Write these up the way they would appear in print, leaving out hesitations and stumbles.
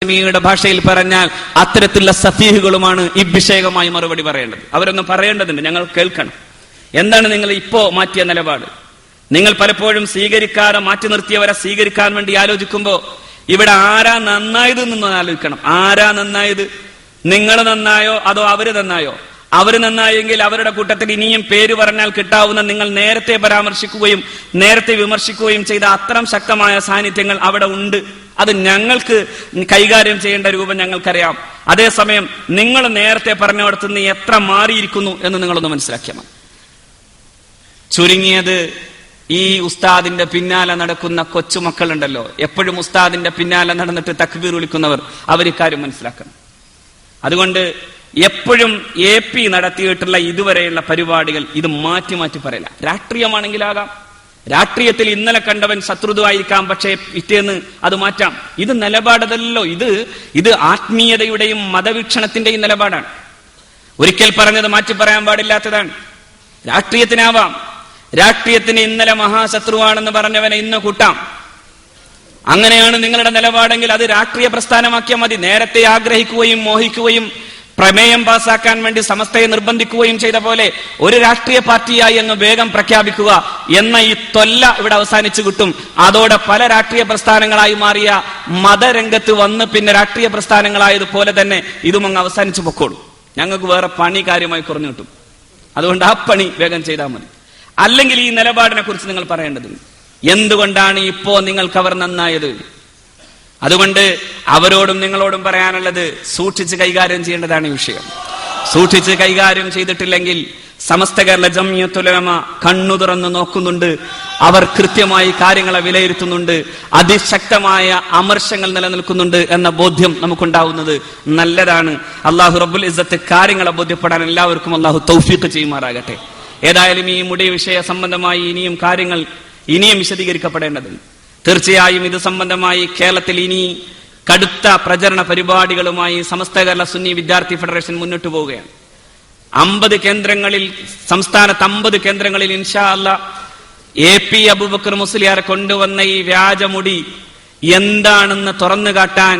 യുടെ ഭാഷയിൽ പറഞ്ഞാൽ അത്തരത്തിലുള്ള സഫീഹുകളുമാണ് ഈ വിഷയകമായി മറുപടി പറയേണ്ടത്. അവരൊന്നും പറയേണ്ടതുണ്ട്, ഞങ്ങൾ കേൾക്കണം. എന്താണ് നിങ്ങൾ ഇപ്പോ മാറ്റിയ നിലപാട്? നിങ്ങൾ പലപ്പോഴും സ്വീകരിക്കാതെ മാറ്റി നിർത്തിയവരെ സ്വീകരിക്കാൻ വേണ്ടി ആലോചിക്കുമ്പോ ഇവിടെ ആരാ നന്നായത് എന്നൊന്ന് ആലോചിക്കണം. ആരാ നന്നായത്? നിങ്ങൾ നന്നായോ അതോ അവര് നന്നായോ? അവര് നന്നായെങ്കിൽ അവരുടെ കൂട്ടത്തിൽ ഇനിയും പേര് പറഞ്ഞാൽ കിട്ടാവുന്ന നിങ്ങൾ നേരത്തെ പരാമർശിക്കുകയും നേരത്തെ വിമർശിക്കുകയും ചെയ്ത അത്തരം ശക്തമായ സാന്നിധ്യങ്ങൾ അവിടെ ഉണ്ട്. അത് ഞങ്ങൾക്ക് കൈകാര്യം ചെയ്യേണ്ട രൂപം ഞങ്ങൾക്കറിയാം. അതേസമയം നിങ്ങൾ നേരത്തെ പറഞ്ഞിടത്തുനിന്ന് എത്ര മാറിയിരിക്കുന്നു എന്ന് നിങ്ങളൊന്ന് മനസ്സിലാക്കിയാൽ. ചുരുങ്ങിയത് ഈ ഉസ്താദിന്റെ പിന്നാലെ നടക്കുന്ന കൊച്ചുമക്കളുണ്ടല്ലോ, എപ്പോഴും ഉസ്താദിന്റെ പിന്നാലെ നടന്നിട്ട് തക്ബീർ വിളിക്കുന്നവർ, അവരിക്കാര്യം മനസ്സിലാക്കണം. അതുകൊണ്ട് എപ്പോഴും AP നടത്തിയിട്ടുള്ള ഇതുവരെയുള്ള പരിപാടികൾ ഇത് മാറ്റി മാറ്റി പറയില്ല. രാഷ്ട്രീയമാണെങ്കിലാകാം, രാഷ്ട്രീയത്തിൽ ഇന്നലെ കണ്ടവൻ ശത്രുതുവായിരിക്കാം, പക്ഷേ പിറ്റേന്ന് അത് മാറ്റാം. ഇത് നിലപാടതല്ലോ, ഇത് ആത്മീയതയുടെയും മതവീക്ഷണത്തിന്റെയും നിലപാടാണ്. ഒരിക്കൽ പറഞ്ഞത് മാറ്റി പറയാൻ പാടില്ലാത്തതാണ്. രാഷ്ട്രീയത്തിനാവാം, രാഷ്ട്രീയത്തിന് ഇന്നലെ മഹാശത്രുവാണെന്ന് പറഞ്ഞവനെ ഇന്ന് കൂട്ടാം. അങ്ങനെയാണ് നിങ്ങളുടെ നിലപാടെങ്കിൽ അത് രാഷ്ട്രീയ പ്രസ്ഥാനമാക്കിയാൽ മതി. നേരത്തെ ആഗ്രഹിക്കുകയും മോഹിക്കുകയും പ്രമേയം പാസാക്കാൻ വേണ്ടി സമസ്തയെ നിർബന്ധിക്കുകയും ചെയ്ത പോലെ ഒരു രാഷ്ട്രീയ പാർട്ടിയായി അങ്ങ് വേഗം പ്രഖ്യാപിക്കുക എന്ന ഈ തൊല്ല ഇവിടെ അവസാനിച്ചു കിട്ടും. അതോടെ പല രാഷ്ട്രീയ പ്രസ്ഥാനങ്ങളായി മാറിയ മതരംഗത്ത് വന്ന് പിന്നെ രാഷ്ട്രീയ പ്രസ്ഥാനങ്ങളായതുപോലെ തന്നെ ഇതും അങ്ങ് അവസാനിച്ചു പൊക്കോളും. ഞങ്ങൾക്ക് വേറെ പണി കാര്യമായി കുറഞ്ഞു കിട്ടും. അതുകൊണ്ട് ആ പണി വേഗം ചെയ്താൽ മതി. അല്ലെങ്കിൽ ഈ നിലപാടിനെ കുറിച്ച് നിങ്ങൾ പറയേണ്ടതുണ്ട്. എന്തുകൊണ്ടാണ് ഇപ്പോ നിങ്ങൾക്ക് അവർ നന്നായത്? അതുകൊണ്ട് അവരോടും നിങ്ങളോടും പറയാനുള്ളത്, സൂക്ഷിച്ച് കൈകാര്യം ചെയ്യേണ്ടതാണ് ഈ വിഷയം. സൂക്ഷിച്ച് കൈകാര്യം ചെയ്തിട്ടില്ലെങ്കിൽ സമസ്ത കേരള ജംഇയ്യത്തുൽ ഉലമ കണ്ണു തുറന്ന് നോക്കുന്നുണ്ട്. അവർ കൃത്യമായി കാര്യങ്ങളെ വിലയിരുത്തുന്നുണ്ട്. അതിശക്തമായ അമർശങ്ങൾ നിലനിൽക്കുന്നുണ്ട് എന്ന ബോധ്യം നമുക്കുണ്ടാവുന്നത് നല്ലതാണ്. അള്ളാഹു റബ്ബുൽ ഇസ്സത്ത് കാര്യങ്ങളെ ബോധ്യപ്പെടാൻ എല്ലാവർക്കും അള്ളാഹു തൗഫീഖ് ചെയ്യുമാറാകട്ടെ. ഏതായാലും ഈ മുടി വിഷയ സംബന്ധമായി ഇനിയും കാര്യങ്ങൾ വിശദീകരിക്കപ്പെടേണ്ടതുണ്ട്. തീർച്ചയായും ഇത് സംബന്ധമായി കേരളത്തിൽ ഇനി കടുത്ത പ്രചരണ പരിപാടികളുമായി സമസ്ത കേരള സുന്നി വിദ്യാർത്ഥി ഫെഡറേഷൻ മുന്നോട്ട് പോവുകയാണ്. 50 കേന്ദ്രങ്ങളിൽ, സംസ്ഥാനത്ത് 50 കേന്ദ്രങ്ങളിൽ ഇൻഷാ അല്ലാഹ് AP അബൂബക്കർ മുസ്ലിയാർ കൊണ്ടുവന്ന ഈ വ്യാജമുടി എന്താണെന്ന് തുറന്നു കാട്ടാൻ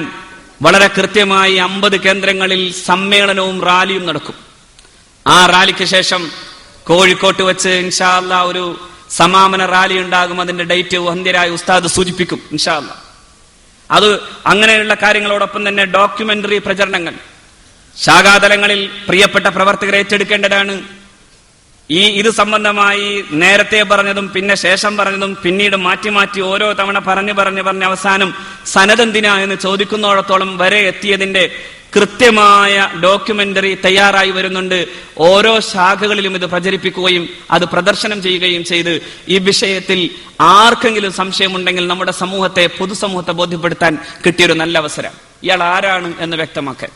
വളരെ കൃത്യമായി 50 കേന്ദ്രങ്ങളിൽ സമ്മേളനവും റാലിയും നടക്കും. ആ റാലിക്ക് ശേഷം കോഴിക്കോട്ട് വെച്ച് ഇൻഷാ അല്ലാഹ് ഒരു സമാപന റാലി ഉണ്ടാകും. അതിന്റെ ഡേറ്റ് വന്ധ്യരായ ഉസ്താദ് സൂചിപ്പിക്കും ഇൻഷാ അല്ലാഹ്. അത് അങ്ങനെയുള്ള കാര്യങ്ങളോടൊപ്പം തന്നെ ഡോക്യുമെന്ററി പ്രചരണങ്ങൾ ശാഖാതലങ്ങളിൽ പ്രിയപ്പെട്ട പ്രവർത്തകരെ ഏറ്റെടുക്കേണ്ടതാണ്. ഇത് സംബന്ധമായി നേരത്തെ പറഞ്ഞതും പിന്നെ ശേഷം പറഞ്ഞതും പിന്നീട് മാറ്റി മാറ്റി ഓരോ തവണ പറഞ്ഞ് അവസാനം സനതെന്തിനാ എന്ന് ചോദിക്കുന്നിടത്തോളം വരെ എത്തിയതിന്റെ കൃത്യമായ ഡോക്യുമെന്ററി തയ്യാറായി വരുന്നുണ്ട്. ഓരോ ശാഖകളിലും ഇത് പ്രചരിപ്പിക്കുകയും അത് പ്രദർശനം ചെയ്യുകയും ചെയ്ത് ഈ വിഷയത്തിൽ ആർക്കെങ്കിലും സംശയമുണ്ടെങ്കിൽ നമ്മുടെ പൊതുസമൂഹത്തെ ബോധ്യപ്പെടുത്താൻ കിട്ടിയൊരു നല്ല അവസരം. ഇയാൾ ആരാണ് എന്ന് വ്യക്തമാക്കാൻ.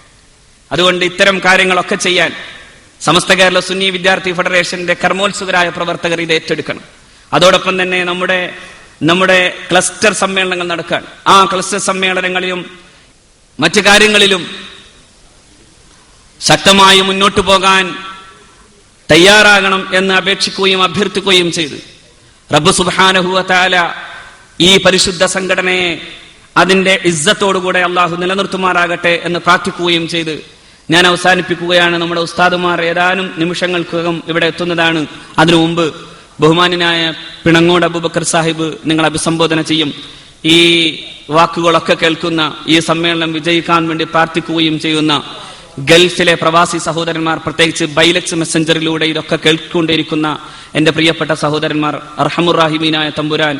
അതുകൊണ്ട് ഇത്തരം കാര്യങ്ങളൊക്കെ ചെയ്യാൻ സമസ്ത കേരള സുന്നി വിദ്യാർത്ഥി ഫെഡറേഷന്റെ കർമ്മോത്സുകരായ പ്രവർത്തകർ ഇത് ഏറ്റെടുക്കണം. അതോടൊപ്പം തന്നെ നമ്മുടെ ക്ലസ്റ്റർ സമ്മേളനങ്ങൾ നടക്കാൻ, ആ ക്ലസ്റ്റർ സമ്മേളനങ്ങളിലും മറ്റു കാര്യങ്ങളിലും ശക്തമായി മുന്നോട്ടു പോകാൻ തയ്യാറാകണം എന്ന് അപേക്ഷിക്കുകയും അഭ്യർത്ഥിക്കുകയും ചെയ്ത് റബ്ബ് സുബ്ഹാനഹു വ തആല ഈ പരിശുദ്ധ സംഘടനയെ അതിന്റെ ഇസ്സത്തോടുകൂടെ അള്ളാഹു നിലനിർത്തുമാറാകട്ടെ എന്ന് പ്രാർത്ഥിക്കുകയും ചെയ്ത് ഞാൻ അവസാനിപ്പിക്കുകയാണ്. നമ്മുടെ ഉസ്താദുമാർ ഏതാനും നിമിഷങ്ങൾക്കകം ഇവിടെ എത്തുന്നതാണ്. അതിനു മുമ്പ് ബഹുമാന്യനായ പിണങ്ങോട് അബൂബക്കർ സാഹിബ് നിങ്ങൾ അഭിസംബോധന ചെയ്യും. ഈ വാക്കുകളൊക്കെ കേൾക്കുന്ന, ഈ സമ്മേളനം വിജയിക്കാൻ വേണ്ടി പ്രാർത്ഥിക്കുകയും ചെയ്യുന്ന ഗൾഫിലെ പ്രവാസി സഹോദരന്മാർ, പ്രത്യേകിച്ച് ബൈലക്സ് മെസ്സഞ്ചറിലൂടെ ഇതൊക്കെ കേൾക്കൊണ്ടിരിക്കുന്ന എന്റെ പ്രിയപ്പെട്ട സഹോദരന്മാർ, അർഹമുറാഹിമീനായ തമ്പുരാൻ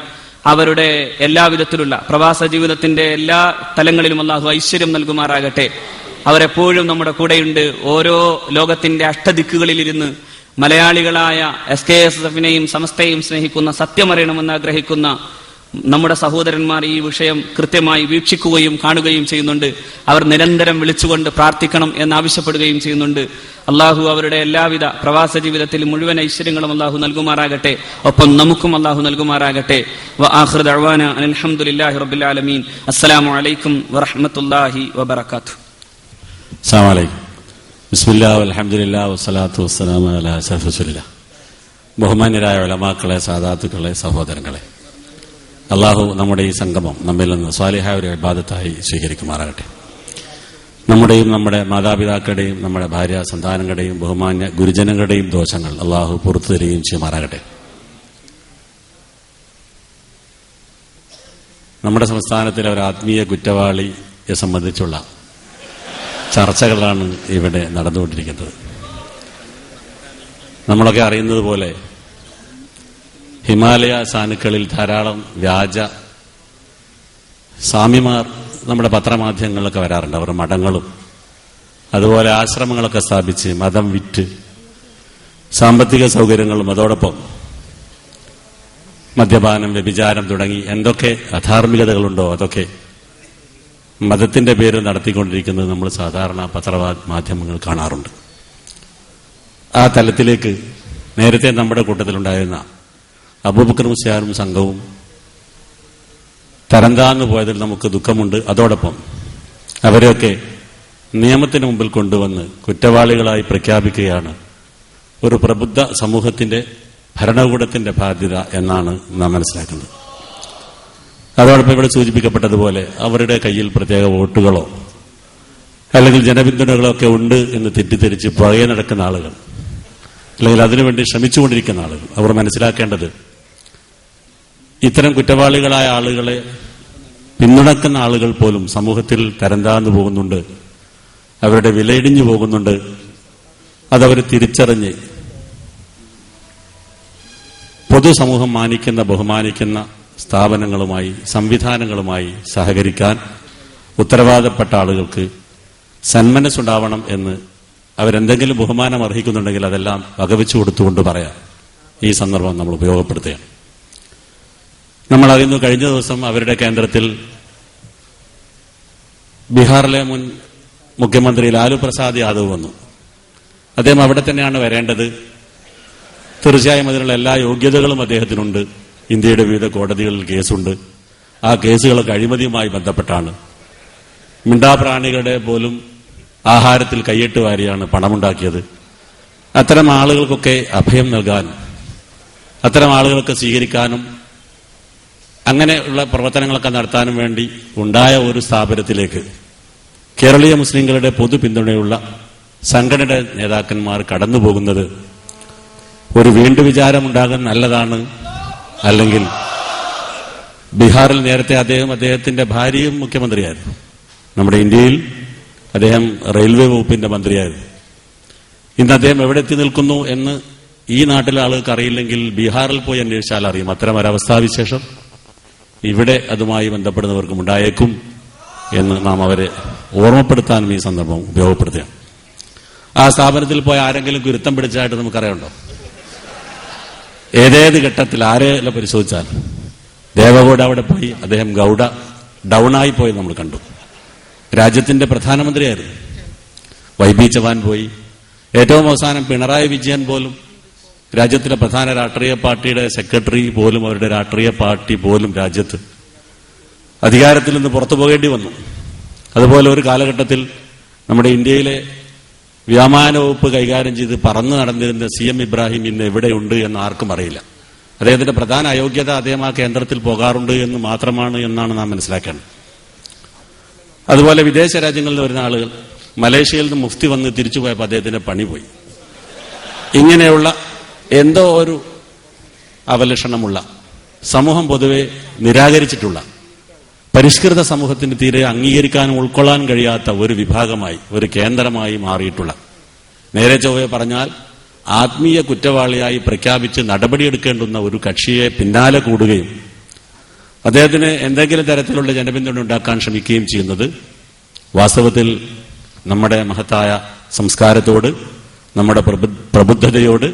അവരുടെ എല്ലാവിധത്തിലുള്ള പ്രവാസ ജീവിതത്തിന്റെ എല്ലാ തലങ്ങളിലും അല്ലാഹു ഐശ്വര്യം നൽകുമാറാകട്ടെ. അവരെപ്പോഴും നമ്മുടെ കൂടെയുണ്ട്. ഓരോ ലോകത്തിന്റെ അഷ്ടദിക്കുകളിലിരുന്ന് മലയാളികളായ SKSFനെയും സമസ്തയെയും സ്നേഹിക്കുന്ന, സത്യമറിയണമെന്ന് ആഗ്രഹിക്കുന്ന നമ്മുടെ സഹോദരന്മാർ ഈ വിഷയം കൃത്യമായി വീക്ഷിക്കുകയും കാണുകയും ചെയ്യുന്നുണ്ട്. അവർ നിരന്തരം വിളിച്ചുകൊണ്ട് പ്രാർത്ഥിക്കണം എന്നാവശ്യപ്പെടുകയും ചെയ്യുന്നുണ്ട്. അള്ളാഹു അവരുടെ എല്ലാവിധ പ്രവാസ ജീവിതത്തിൽ മുഴുവൻ ഐശ്വര്യങ്ങളും അള്ളാഹു നൽകുമാറാകട്ടെ. ഒപ്പം നമുക്കും അള്ളാഹു നൽകുമാറാകട്ടെ. വആഖിറു ദഅ്വാനാ അൽഹംദുലില്ലാഹി റബ്ബിൽ ആലമീൻ. അസ്സലാമു അലൈക്കും വറഹ്മത്തുള്ളാഹി വബറകാതുഹു. അസ്സലാമു അലൈക്കും. ബിസ്മില്ലാഹി വൽഹംദുലില്ലാഹി വസ്സലാത്തു വസ്സലാമു അലാ അശ്റഫിൽ റസൂലില്ലാഹ്. ബഹുമാന്യരായ ഉലമാക്കളെ, സാദാത്തുക്കളെ, സഹോദരങ്ങളെ, അള്ളാഹു നമ്മുടെ ഈ സംഗമം നമ്മിൽ നിന്ന് സ്വാലിഹായ ഒരു ഇബാദത്തായി സ്വീകരിക്കുമാറാകട്ടെ. നമ്മുടെയും നമ്മുടെ മാതാപിതാക്കളുടെയും നമ്മുടെ ഭാര്യ സന്താനങ്ങളുടെയും ബഹുമാന്യ ഗുരുജനങ്ങളുടെയും ദോഷങ്ങൾ അള്ളാഹു പുറത്തു തരികയും ചെയ്യുമാറാകട്ടെ. നമ്മുടെ സംസ്ഥാനത്തിലെ ഒരു ആത്മീയ കുറ്റവാളിയെ സംബന്ധിച്ചുള്ള ചർച്ചകളാണ് ഇവിടെ നടന്നുകൊണ്ടിരിക്കുന്നത്. നമ്മളൊക്കെ അറിയുന്നത് പോലെ ഹിമാലയ സാനുക്കളിൽ ധാരാളം വ്യാജ സ്വാമിമാർ നമ്മുടെ പത്രമാധ്യമങ്ങളിലൊക്കെ വരാറുണ്ട്. അവർ മഠങ്ങളും അതുപോലെ ആശ്രമങ്ങളൊക്കെ സ്ഥാപിച്ച് മതം വിറ്റ് സാമ്പത്തിക സൗകര്യങ്ങളും അതോടൊപ്പം മദ്യപാനം, വ്യഭിചാരം തുടങ്ങി എന്തൊക്കെ അധാർമികതകളുണ്ടോ അതൊക്കെ മതത്തിന്റെ പേരിൽ നടത്തിക്കൊണ്ടിരിക്കുന്നത് നമ്മൾ സാധാരണ പത്രമാധ്യമങ്ങൾ കാണാറുണ്ട്. ആ തലത്തിലേക്ക് നേരത്തെ നമ്മുടെ കൂട്ടത്തിലുണ്ടായിരുന്ന അബൂബക്കർ മുസ്ലിയാരും സംഘവും തരംതാന്നു പോയതിൽ നമുക്ക് ദുഃഖമുണ്ട്. അതോടൊപ്പം അവരെയൊക്കെ നിയമത്തിന് മുമ്പിൽ കൊണ്ടുവന്ന് കുറ്റവാളികളായി പ്രഖ്യാപിക്കുകയാണ് ഒരു പ്രബുദ്ധ സമൂഹത്തിന്റെ ഭരണകൂടത്തിന്റെ ബാധ്യത എന്നാണ് നാം മനസ്സിലാക്കുന്നത്. അതോടൊപ്പം ഇവിടെ സൂചിപ്പിക്കപ്പെട്ടതുപോലെ അവരുടെ കയ്യിൽ പ്രത്യേക വോട്ടുകളോ അല്ലെങ്കിൽ ജനപിന്തുണകളോ ഒക്കെ ഉണ്ട് എന്ന് തെറ്റിദ്ധരിച്ച് പുറകെ നടക്കുന്ന ആളുകൾ, അല്ലെങ്കിൽ അതിനുവേണ്ടി ശ്രമിച്ചുകൊണ്ടിരിക്കുന്ന ആളുകൾ, അവർ മനസ്സിലാക്കേണ്ടത് ഇത്തരം കുറ്റവാളികളായ ആളുകളെ പിന്തുണക്കുന്ന ആളുകൾ പോലും സമൂഹത്തിൽ തരംതാന്നു പോകുന്നുണ്ട്, അവരുടെ വിലയിടിഞ്ഞു പോകുന്നുണ്ട്. അതവർ തിരിച്ചറിഞ്ഞ് പൊതുസമൂഹം മാനിക്കുന്ന ബഹുമാനിക്കുന്ന സ്ഥാപനങ്ങളുമായി സംവിധാനങ്ങളുമായി സഹകരിക്കാൻ ഉത്തരവാദപ്പെട്ട ആളുകൾക്ക് സന്മനസ്സുണ്ടാവണം എന്ന് അവരെന്തെങ്കിലും ബഹുമാനം അർഹിക്കുന്നുണ്ടെങ്കിൽ അതെല്ലാം വകവെച്ചു കൊടുത്തുകൊണ്ട് പറയാം. ഈ സന്ദർഭം നമ്മൾ ഉപയോഗപ്പെടുത്തുകയാണ്. നമ്മൾ അറിയുന്നു, കഴിഞ്ഞ ദിവസം അവരുടെ കേന്ദ്രത്തിൽ ബീഹാറിലെ മുൻ മുഖ്യമന്ത്രി ലാലു പ്രസാദ് യാദവ് വന്നു. അദ്ദേഹം അവിടെ തന്നെയാണ് വരേണ്ടത്. തീർച്ചയായും അതിനുള്ള എല്ലാ യോഗ്യതകളും അദ്ദേഹത്തിനുണ്ട്. ഇന്ത്യയുടെ വിവിധ കോടതികളിൽ കേസുണ്ട്. ആ കേസുകളൊക്കെ അഴിമതിയുമായി ബന്ധപ്പെട്ടാണ്. മിണ്ടാപ്രാണികളുടെ പോലും ആഹാരത്തിൽ കൈയിട്ട് വാരിയാണ് പണമുണ്ടാക്കിയത്. അത്തരം ആളുകൾക്കൊക്കെ അഭയം നൽകാനും അത്തരം ആളുകൾക്ക് സ്വീകരിക്കാനും അങ്ങനെയുള്ള പ്രവർത്തനങ്ങളൊക്കെ നടത്താനും വേണ്ടി ഉണ്ടായ ഒരു സ്ഥാപനത്തിലേക്ക് കേരളീയ മുസ്ലിങ്ങളുടെ പൊതു പിന്തുണയുള്ള സംഘടനയുടെ നേതാക്കന്മാർ കടന്നുപോകുന്നത് ഒരു വീണ്ടും വിചാരമുണ്ടാകാൻ നല്ലതാണ്. അല്ലെങ്കിൽ ബീഹാറിൽ നേരത്തെ അദ്ദേഹത്തിന്റെ ഭാര്യയും മുഖ്യമന്ത്രിയായിരുന്നു. നമ്മുടെ ഇന്ത്യയിൽ അദ്ദേഹം റെയിൽവേ വകുപ്പിന്റെ മന്ത്രിയായിരുന്നു. ഇന്ന് അദ്ദേഹം എവിടെ എത്തി നിൽക്കുന്നു എന്ന് ഈ നാട്ടിലെ ആളുകൾക്ക് അറിയില്ലെങ്കിൽ ബീഹാറിൽ പോയി അന്വേഷിച്ചാൽ അറിയും. അത്തരം ഒരവസ്ഥാവിശേഷം ഇവിടെ അതുമായി ബന്ധപ്പെടുന്നവർക്കും ഉണ്ടായേക്കും എന്ന് നാം അവരെ ഓർമ്മപ്പെടുത്താനും ഈ സന്ദർഭം ഉപയോഗപ്പെടുത്തുകയാണ്. ആ സ്ഥാപനത്തിൽ പോയ ആരെങ്കിലും ഗുരുത്തം പിടിച്ചതായിട്ട് നമുക്കറിയണ്ടോ? ഏതേത് ഘട്ടത്തിൽ ആരെല്ലാം പരിശോധിച്ചാൽ ദേവഗൌഡ അവിടെ പോയി, അദ്ദേഹം ഗൌഡ ഡൌണായി പോയി നമ്മൾ കണ്ടു. രാജ്യത്തിന്റെ പ്രധാനമന്ത്രിയായിരുന്നു. വൈബി ചവാൻ പോയി. ഏറ്റവും അവസാനം പിണറായി വിജയൻ പോലും, രാജ്യത്തിലെ പ്രധാന രാഷ്ട്രീയ പാർട്ടിയുടെ സെക്രട്ടറി പോലും, അവരുടെ രാഷ്ട്രീയ പാർട്ടി പോലും രാജ്യത്ത് അധികാരത്തിൽ നിന്ന് പുറത്തു പോകേണ്ടി വന്നു. അതുപോലെ ഒരു കാലഘട്ടത്തിൽ നമ്മുടെ ഇന്ത്യയിലെ വ്യോമയാന വകുപ്പ് കൈകാര്യം ചെയ്ത് പറന്നു നടന്നിരുന്ന CM ഇബ്രാഹിം ഇന്ന് എവിടെയുണ്ട് എന്ന് ആർക്കും അറിയില്ല. അദ്ദേഹത്തിന്റെ പ്രധാന അയോഗ്യത അദ്ദേഹം ആ കേന്ദ്രത്തിൽ പോകാറുണ്ട് എന്ന് മാത്രമാണ് എന്നാണ് നാം മനസ്സിലാക്കേണ്ടത്. അതുപോലെ വിദേശ രാജ്യങ്ങളിൽ നിന്ന് വരുന്ന ആളുകൾ, മലേഷ്യയിൽ നിന്ന് മുഫ്തി വന്ന് തിരിച്ചു പോയപ്പോൾ അദ്ദേഹത്തിന്റെ പണി പോയി. ഇങ്ങനെയുള്ള എന്തോ ഒരു അവലക്ഷണമുള്ള, സമൂഹം പൊതുവെ നിരാകരിച്ചിട്ടുള്ള, പരിഷ്കൃത സമൂഹത്തിന് തീരെ അംഗീകരിക്കാനും ഉൾക്കൊള്ളാൻ കഴിയാത്ത ഒരു വിഭാഗമായി, ഒരു കേന്ദ്രമായി മാറിയിട്ടുള്ള, നേരെ ചൊവ്വേ പറഞ്ഞാൽ ആത്മീയ കുറ്റവാളിയായി പ്രഖ്യാപിച്ച് നടപടിയെടുക്കേണ്ടുന്ന ഒരു കക്ഷിയെ പിന്നാലെ കൂടുകയും അദ്ദേഹത്തിന് എന്തെങ്കിലും തരത്തിലുള്ള ജനപിന്തുണ ഉണ്ടാക്കാൻ ശ്രമിക്കുകയും ചെയ്യുന്നത് വാസ്തവത്തിൽ നമ്മുടെ മഹത്തായ സംസ്കാരത്തോട്, നമ്മുടെ പ്രബുദ്ധതയോട്,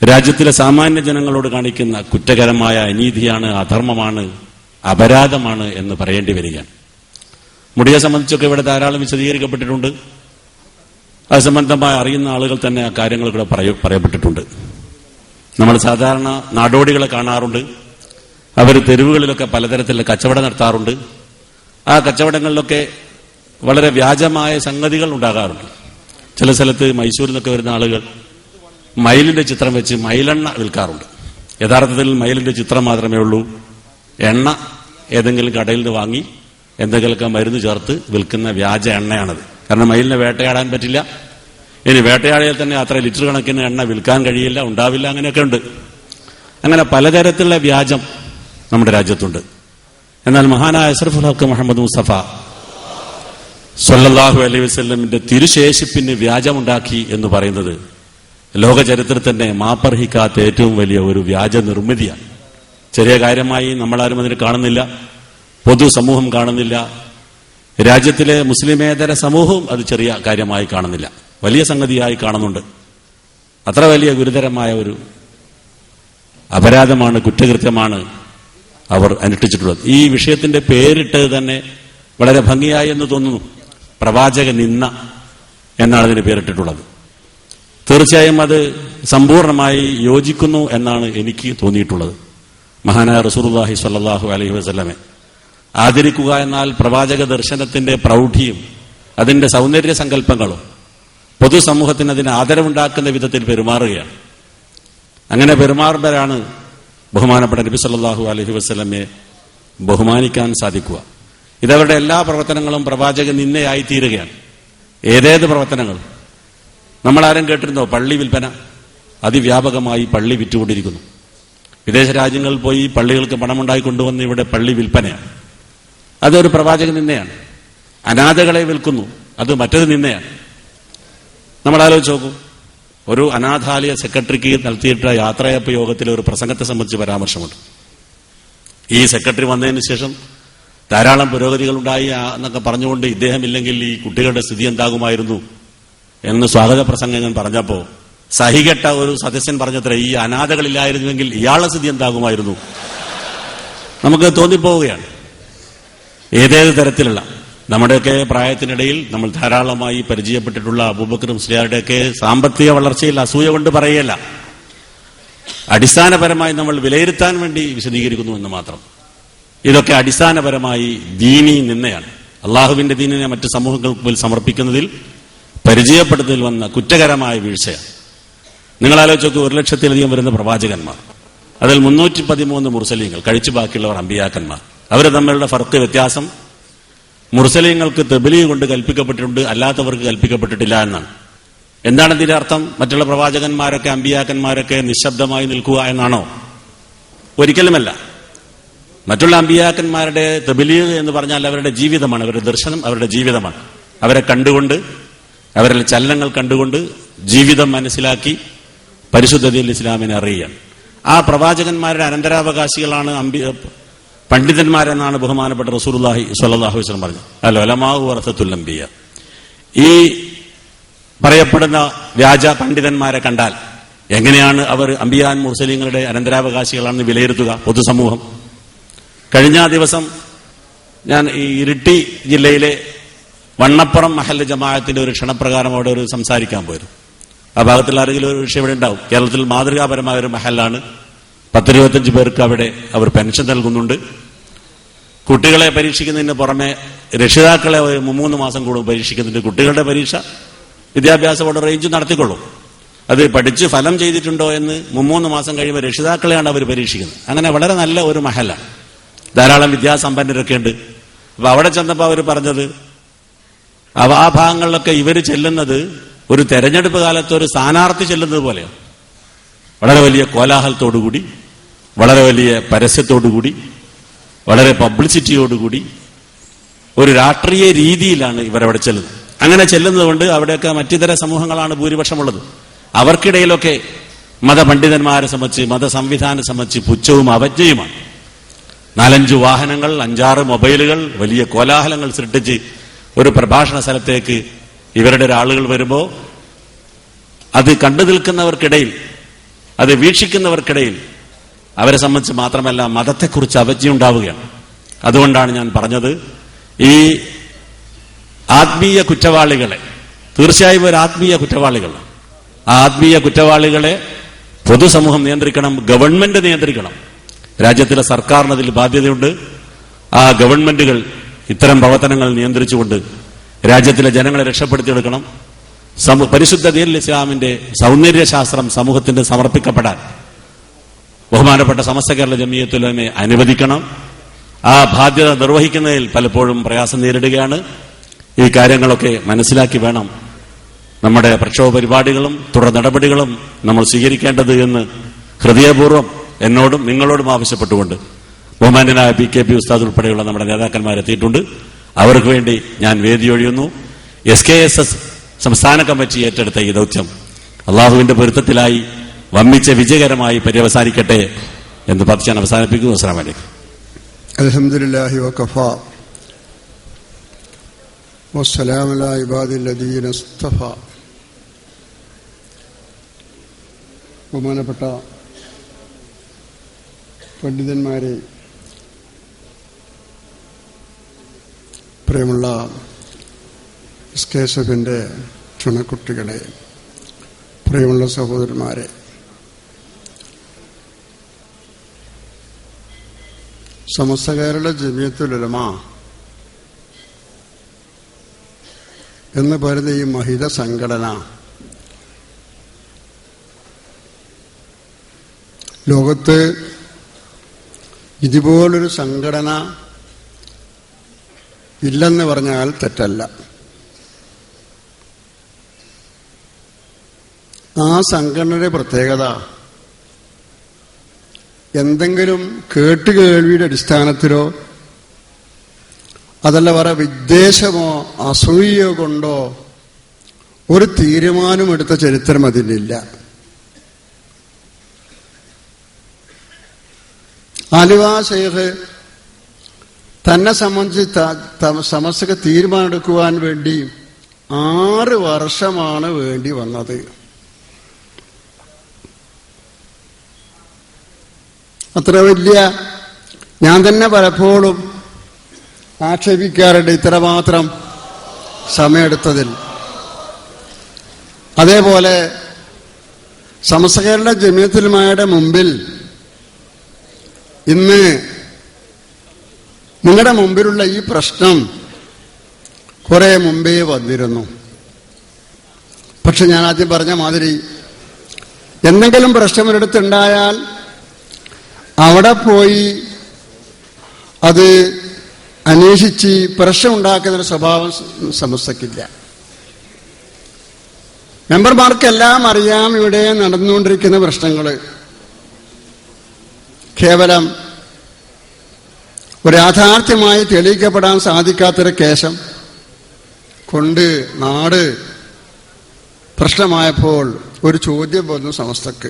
രാജ്യത്തിലെ സാമാന്യ ജനങ്ങളോട് കാണിക്കുന്ന കുറ്റകരമായ അനീതിയാണ്, അധർമ്മമാണ്, അപരാധമാണ് എന്ന് പറയേണ്ടി വരികയാണ്. മുടിയെ സംബന്ധിച്ചൊക്കെ ഇവിടെ ധാരാളം വിശദീകരിക്കപ്പെട്ടിട്ടുണ്ട്. അത് സംബന്ധമായി അറിയുന്ന ആളുകൾ തന്നെ ആ കാര്യങ്ങൾ ഇവിടെ പറയപ്പെട്ടിട്ടുണ്ട്. നമ്മൾ സാധാരണ നാടോടികളെ കാണാറുണ്ട്. അവർ തെരുവുകളിലൊക്കെ പലതരത്തിലുള്ള കച്ചവടം നടത്താറുണ്ട്. ആ കച്ചവടങ്ങളിലൊക്കെ വളരെ വ്യാജമായ സംഗതികൾ ഉണ്ടാകാറുണ്ട്. ചില സ്ഥലത്ത് മൈസൂരിൽ നിന്നൊക്കെ വരുന്ന ആളുകൾ മയിലിന്റെ ചിത്രം വെച്ച് മയിലെണ്ണ വിൽക്കാറുണ്ട്. യഥാർത്ഥത്തിൽ മയിലിന്റെ ചിത്രം മാത്രമേ ഉള്ളൂ. എണ്ണ ഏതെങ്കിലും കടയിൽ നിന്ന് വാങ്ങി എന്തെങ്കിലുമൊക്കെ മരുന്ന് ചേർത്ത് വിൽക്കുന്ന വ്യാജ എണ്ണയാണത്. കാരണം മയിലിനെ വേട്ടയാടാൻ പറ്റില്ല, ഇനി വേട്ടയാടിയാൽ തന്നെ അത്ര ലിറ്റർ കണക്കിന് എണ്ണ വിൽക്കാൻ കഴിയില്ല, ഉണ്ടാവില്ല, അങ്ങനെയൊക്കെ ഉണ്ട്. അങ്ങനെ പലതരത്തിലുള്ള വ്യാജം നമ്മുടെ രാജ്യത്തുണ്ട്. എന്നാൽ മഹാനായ അഷ്റഫുൽ ഹഖ് മുഹമ്മദ് മുസ്തഫ സ്വല്ലല്ലാഹു അലൈഹി വസല്ലമിന്റെ തിരുശേഷിപ്പിന് വ്യാജമുണ്ടാക്കി എന്ന് പറയുന്നത് ലോക ചരിത്രത്തിൽ തന്നെ മാപ്പർഹിക്കാത്ത ഏറ്റവും വലിയ ഒരു വ്യാജ നിർമ്മിതിയാണ്. ചെറിയ കാര്യമായി നമ്മളാരും അതിന് കാണുന്നില്ല, പൊതുസമൂഹം കാണുന്നില്ല, രാജ്യത്തിലെ മുസ്ലിമേതര സമൂഹവും അത് ചെറിയ കാര്യമായി കാണുന്നില്ല, വലിയ സംഗതിയായി കാണുന്നുണ്ട്. അത്ര വലിയ ഗുരുതരമായ ഒരു അപരാധമാണ്, കുറ്റകൃത്യമാണ് അവർ അനുഷ്ഠിച്ചിട്ടുള്ളത്. ഈ വിഷയത്തിന്റെ പേരിട്ടത് തന്നെ വളരെ ഭംഗിയായി എന്ന് തോന്നുന്നു. പ്രവാചക നിന്ന എന്നാണ് അതിന് പേരിട്ടിട്ടുള്ളത്. തീർച്ചയായും അത് സമ്പൂർണമായി യോജിക്കുന്നു എന്നാണ് എനിക്ക് തോന്നിയിട്ടുള്ളത്. മഹാനായ റസൂലുള്ളാഹി സ്വല്ലല്ലാഹു അലൈഹി വസല്ലമെ ആദരിക്കുക എന്നാൽ പ്രവാചക ദർശനത്തിന്റെ പ്രൗഢിയും അതിന്റെ സൗന്ദര്യ സങ്കല്പങ്ങളും പൊതുസമൂഹത്തിന് അതിന് ആദരവുണ്ടാക്കുന്ന വിധത്തിൽ പെരുമാറുകയാണ്. അങ്ങനെ പെരുമാറുമ്പോഴാണ് ബഹുമാനപ്പെട്ട നബി സല്ലല്ലാഹു അലൈഹി വസല്ലമയെ ബഹുമാനിക്കാൻ സാധിക്കുക. ഇതവരുടെ എല്ലാ പ്രവർത്തനങ്ങളും പ്രവാചക നിന്നയായി തീരുകയാണ്. ഏതേത് പ്രവർത്തനങ്ങൾ നമ്മളാരും കേട്ടിരുന്നോ? പള്ളി വിൽപ്പന അതിവ്യാപകമായി പള്ളി വിറ്റുകൊണ്ടിരിക്കുന്നു. വിദേശ രാജ്യങ്ങളിൽ പോയി പള്ളികൾക്ക് പണമുണ്ടായി കൊണ്ടുവന്ന് ഇവിടെ പള്ളി വിൽപ്പനയാണ്. അതൊരു പ്രവാചക നിന്നയാണ്. അനാഥകളെ വിൽക്കുന്നു, അത് മറ്റൊരു നിന്നയാണ്. നമ്മൾ ആലോചിച്ച് നോക്കൂ, ഒരു അനാഥാലയ സെക്രട്ടറിക്ക് നടത്തിയിട്ട് യാത്രയപ്പ് യോഗത്തിലെ ഒരു പ്രസംഗത്തെ സംബന്ധിച്ച് പരാമർശമുണ്ട്. ഈ സെക്രട്ടറി വന്നതിന് ശേഷം ധാരാളം പുരോഗതികളുണ്ടായി എന്നൊക്കെ പറഞ്ഞുകൊണ്ട് ഇദ്ദേഹം ഇല്ലെങ്കിൽ ഈ കുട്ടികളുടെ സ്ഥിതി എന്താകുമായിരുന്നു എന്ന് സ്വാഗത പ്രസംഗം പറഞ്ഞപ്പോ സഹികെട്ട ഒരു സദസ്യൻ പറഞ്ഞത്ര, ഈ അനാഥകളില്ലായിരുന്നുവെങ്കിൽ ഇയാളുടെ സ്ഥിതി എന്താകുമായിരുന്നു. നമുക്ക് തോന്നിപ്പോവുകയാണ്. ഏതേത് തരത്തിലുള്ള നമ്മുടെയൊക്കെ പ്രായത്തിനിടയിൽ നമ്മൾ ധാരാളമായി പരിചയപ്പെട്ടിട്ടുള്ള അബൂബക്കർ മുസ്ലിയാരുടെയൊക്കെ സാമ്പത്തിക വളർച്ചയിൽ അസൂയ കൊണ്ട് പറയുകയല്ല, അടിസ്ഥാനപരമായി നമ്മൾ വിലയിരുത്താൻ വേണ്ടി വിശദീകരിക്കുന്നു എന്ന് മാത്രം. ഇതൊക്കെ അടിസ്ഥാനപരമായി ദീനീ നിന്നയാണ്. അള്ളാഹുവിന്റെ ദീനിനെ മറ്റ് സമൂഹങ്ങൾക്ക് മുമ്പിൽ സമർപ്പിക്കുന്നതിൽ പരിചയപ്പെടുന്നതിൽ വന്ന കുറ്റകരമായ വീഴ്ചയാണ്. നിങ്ങൾ ആലോചിച്ച് നോക്കൂ, 1,00,000-ലധികം വരുന്ന പ്രവാചകന്മാർ, അതിൽ 313 മുർസലീങ്ങൾ, കഴിച്ചു ബാക്കിയുള്ളവർ അമ്പിയാക്കന്മാർ. അവർ തമ്മിലുള്ള ഫർക്ക് വ്യത്യാസം മുർസലീങ്ങൾക്ക് തബ്ലീഗ് കൊണ്ട് കൽപ്പിക്കപ്പെട്ടിട്ടുണ്ട്, അല്ലാത്തവർക്ക് കൽപ്പിക്കപ്പെട്ടിട്ടില്ല എന്നാണ്. എന്താണ് ഇതിന്റെ അർത്ഥം? മറ്റുള്ള പ്രവാചകന്മാരൊക്കെ അമ്പിയാക്കന്മാരൊക്കെ നിശബ്ദമായി നിൽക്കുക എന്നാണോ? ഒരിക്കലുമല്ല. മറ്റുള്ള അമ്പിയാക്കന്മാരുടെ തബ്ലീഗ് എന്ന് പറഞ്ഞാൽ അവരുടെ ജീവിതമാണ്, അവരുടെ ദർശനം അവരുടെ ജീവിതമാണ്. അവരെ കണ്ടുകൊണ്ട്, അവരുടെ ചലനങ്ങൾ കണ്ടുകൊണ്ട് ജീവിതം മനസ്സിലാക്കി പരിശുദ്ധ ദീനുൽ ഇസ്ലാമിനെ അറിയുകയാണ്. ആ പ്രവാചകന്മാരുടെ അനന്തരാവകാശികളാണ് പണ്ഡിതന്മാരെന്നാണ് ബഹുമാനപ്പെട്ട റസൂലുള്ളാഹി സ്വല്ലല്ലാഹു അലൈഹി വസല്ലം പറഞ്ഞത്. അൽ ഉലമാഉ വറസത്തുൽ അംബിയ. ഈ പറയപ്പെടുന്ന വ്യാജ പണ്ഡിതന്മാരെ കണ്ടാൽ എങ്ങനെയാണ് അവർ അംബിയാൻ മുർസലീങ്ങളുടെ അനന്തരാവകാശികളാണെന്ന് വിലയിരുത്തുക പൊതുസമൂഹം? കഴിഞ്ഞ ദിവസം ഞാൻ ഈ ഇരിട്ടി ജില്ലയിലെ വണ്ണപ്പുറം മഹല്ല് ജമാഅത്തിന്റെ ഒരു ക്ഷണപ്രകാരം അവിടെ ഒരു സംസാരിക്കാൻ പോയിരുന്നു. ആ ഭാഗത്തുള്ള ആരെങ്കിലും ഒരു വിഷയം ഇവിടെ ഉണ്ടാവും. കേരളത്തിൽ മാതൃകാപരമായ ഒരു മഹല്ലാണ്. 10-25 പേർക്ക് അവിടെ അവർ പെൻഷൻ നൽകുന്നുണ്ട്. കുട്ടികളെ പരീക്ഷിക്കുന്നതിന് പുറമെ രക്ഷിതാക്കളെ 3 മാസം കൂടുമ്പോൾ പരീക്ഷിക്കുന്നുണ്ട്. കുട്ടികളുടെ പരീക്ഷ വിദ്യാഭ്യാസ ബോർഡ് റേഞ്ച് നടത്തിക്കൊള്ളും. അത് പഠിച്ച് ഫലം ചെയ്തിട്ടുണ്ടോ എന്ന് 3 മാസം കഴിയുമ്പോൾ രക്ഷിതാക്കളെയാണ് അവർ പരീക്ഷിക്കുന്നത്. അങ്ങനെ വളരെ നല്ല ഒരു മഹല്ലാണ്. ധാരാളം വിദ്യാസമ്പന്നരൊക്കെ ഉണ്ട്. അപ്പൊ അവിടെ ചെന്നപ്പോൾ അവർ പറഞ്ഞത്, ആ ഭാഗങ്ങളിലൊക്കെ ഇവർ ചെല്ലുന്നത് ഒരു തെരഞ്ഞെടുപ്പ് കാലത്ത് ഒരു സ്ഥാനാർത്ഥി ചെല്ലുന്നത് പോലെയാണ്. വളരെ വലിയ കോലാഹലത്തോടുകൂടി, വളരെ വലിയ പരസ്യത്തോടുകൂടി, വളരെ പബ്ലിസിറ്റിയോടുകൂടി ഒരു രാഷ്ട്രീയ രീതിയിലാണ് ഇവരവിടെ ചെല്ലുന്നത്. അങ്ങനെ ചെല്ലുന്നത് കൊണ്ട് അവിടെയൊക്കെ മറ്റിതര സമൂഹങ്ങളാണ് ഭൂരിപക്ഷമുള്ളത്. അവർക്കിടയിലൊക്കെ മതപണ്ഡിതന്മാരെ സംബന്ധിച്ച്, മതസംവിധാനം സംബന്ധിച്ച് പുച്ഛവും അവജ്ഞയുമാണ്. 4-5 വാഹനങ്ങൾ, 5-6 മൊബൈലുകൾ, വലിയ കോലാഹലങ്ങൾ സൃഷ്ടിച്ച് ഒരു പ്രഭാഷണ സ്ഥലത്തേക്ക് ഇവരുടെ ആളുകൾ വരുമ്പോൾ അത് കണ്ടു നിൽക്കുന്നവർക്കിടയിൽ, അത് വീക്ഷിക്കുന്നവർക്കിടയിൽ അവരെ സംബന്ധിച്ച് മാത്രമല്ല മതത്തെക്കുറിച്ച് അവജ്ഞയുണ്ടാവുകയാണ്. അതുകൊണ്ടാണ് ഞാൻ പറഞ്ഞത്, ഈ ആത്മീയ കുറ്റവാളികളെ, തീർച്ചയായും ഒരു ആത്മീയ കുറ്റവാളികൾ, ആ ആത്മീയ കുറ്റവാളികളെ പൊതുസമൂഹം നിയന്ത്രിക്കണം, ഗവൺമെന്റ് നിയന്ത്രിക്കണം. രാജ്യത്തിലെ സർക്കാരിന് അതിൽ ബാധ്യതയുണ്ട്. ആ ഗവൺമെന്റുകൾ ഇത്തരം പ്രവർത്തനങ്ങൾ നിയന്ത്രിച്ചുകൊണ്ട് രാജ്യത്തിലെ ജനങ്ങളെ രക്ഷപ്പെടുത്തിയെടുക്കണം. പരിശുദ്ധ ദീനുൽ ഇസ്ലാമിന്റെ സൗന്ദര്യശാസ്ത്രം സമൂഹത്തിന് സമർപ്പിക്കപ്പെടാൻ ബഹുമാനപ്പെട്ട സമസ്ത കേരള ജമിയത്തുൽ ഉലമയെ അനുവദിക്കണം. ആ ബാധ്യത നിർവഹിക്കുന്നതിൽ പലപ്പോഴും പ്രയാസം നേരിടുകയാണ്. ഈ കാര്യങ്ങളൊക്കെ മനസ്സിലാക്കി വേണം നമ്മുടെ പ്രക്ഷോഭ പരിപാടികളും തുടർ നടപടികളും നമ്മൾ സ്വീകരിക്കേണ്ടത് എന്ന് ഹൃദയപൂർവ്വം എന്നോടും നിങ്ങളോടും ആവശ്യപ്പെട്ടുകൊണ്ട് ബഹുമാന്യനായ PKP ഉസ്താദ് ഉൾപ്പെടെയുള്ള നമ്മുടെ നേതാക്കന്മാരെത്തിയിട്ടുണ്ട്. അവർക്ക് വേണ്ടി ഞാൻ വേദിയൊഴിയുന്നു. SKSS സംസ്ഥാന കമ്മിറ്റി ഏറ്റെടുത്ത ഈ ദൗത്യം അള്ളാഹുവിന്റെ പൊരുത്തത്തിലായി വമ്മിച്ച വിജയകരമായി പര്യവസാനിക്കട്ടെ എന്ന് പ്രാർത്ഥിച്ചാൻ അവസാനിപ്പിക്കുന്നു. അസ്സലാമു അലൈക്കും. അൽഹംദുലില്ലാഹി വകഫാ വസ്സലാമു അലാ ഇബാദില്ലദീന ഇസ്തഫാ. ബഹുമാനപ്പെട്ട പണ്ഡിതന്മാരെ, പ്രിയമുള്ള SKSFന്റെ ചുണക്കുട്ടികളെ, പ്രിയമുള്ള സഹോദരന്മാരെ, സമസ്ത കേരള ജമിയത്തുൽ ഉലമ എന്ന് പറയുന്ന ഈ മഹിത സംഘടന ലോകത്ത് ഇതുപോലൊരു സംഘടന ഇല്ലെന്ന് പറഞ്ഞാൽ തെറ്റല്ല. ആ സംഘടനയുടെ പ്രത്യേകത എന്തെങ്കിലും കേട്ടുകേൾവിയുടെ അടിസ്ഥാനത്തിലോ അതല്ല വേറെ വിദ്വേഷമോ അസൂയയോ കൊണ്ടോ ഒരു തീരുമാനമെടുത്ത ചരിത്രം അതിലില്ല. ആലുവ ശൈഖ് തന്നെ സംബന്ധിച്ച് സമസ്തക്ക് തീരുമാനമെടുക്കുവാൻ വേണ്ടി 6 വർഷമാണ് വേണ്ടി വന്നത്. അത്ര വലിയ, ഞാൻ തന്നെ പലപ്പോഴും ആക്ഷേപിക്കാറുണ്ട് ഇത്രമാത്രം സമയമെടുത്തതിൽ. അതേപോലെ സമസ്ത കേരള ജമിയത്തുൽ ഉലമയുടെ മുമ്പിൽ ഇന്ന് നിങ്ങളുടെ മുമ്പിലുള്ള ഈ പ്രശ്നം കുറെ മുമ്പേ വന്നിരുന്നു. പക്ഷെ ഞാൻ ആദ്യം പറഞ്ഞ മാതിരി എന്തെങ്കിലും പ്രശ്നം ഒരിടത്തുണ്ടായാൽ അവിടെ പോയി അത് അന്വേഷിച്ച് പ്രശ്നമുണ്ടാക്കുന്ന സ്വഭാവം സമസ്തക്കില്ല. മെമ്പർമാർക്കെല്ലാം അറിയാം ഇവിടെ നടന്നുകൊണ്ടിരിക്കുന്ന പ്രശ്നങ്ങൾ. കേവലം ഒരു യാഥാർത്ഥ്യമായി തെളിയിക്കപ്പെടാൻ സാധിക്കാത്തൊരു കേസം കൊണ്ട് നാട് പ്രശ്നമായപ്പോൾ ഒരു ചോദ്യം വന്നു സമസ്തക്ക്.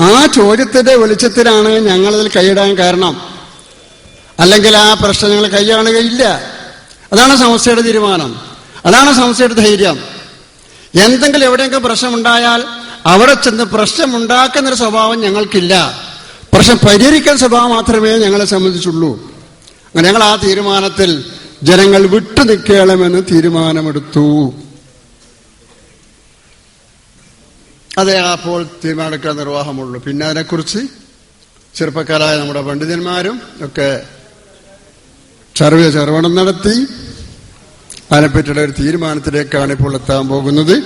ആ ചോദ്യത്തിന്റെ വെളിച്ചത്തിലാണ് ഞങ്ങളതിൽ കൈയിടാൻ കാരണം. അല്ലെങ്കിൽ ആ പ്രശ്നം ഞങ്ങൾ കൈയാളുകയില്ല. അതാണ് സമസ്തയുടെ തീരുമാനം, അതാണ് സമസ്തയുടെ ധൈര്യം. എന്തെങ്കിലും എവിടെയെങ്കിലും പ്രശ്നമുണ്ടായാൽ അവിടെ ചെന്ന് പ്രശ്നമുണ്ടാക്കുന്നൊരു സ്വഭാവം ഞങ്ങൾക്കില്ല. പ്രശ്നം പരിഹരിക്കുന്ന സ്വഭാവം മാത്രമേ ഞങ്ങളെ സംബന്ധിച്ചുള്ളൂ. അങ്ങനെ ഞങ്ങൾ ആ തീരുമാനത്തിൽ ജനങ്ങൾ വിട്ടു നിൽക്കണമെന്ന് തീരുമാനമെടുത്തു. അതേ അപ്പോൾ തീരുമാനമെടുക്കാൻ നിർവാഹമുള്ളൂ. പിന്നെ അതിനെക്കുറിച്ച് ചെറുപ്പക്കാരായ നമ്മുടെ പണ്ഡിതന്മാരും ഒക്കെ ചെറുവണം നടത്തി അതിനെപ്പറ്റിയുള്ള ഒരു തീരുമാനത്തിലേക്കാണ് ഇപ്പോൾ എത്താൻ പോകുന്നത്.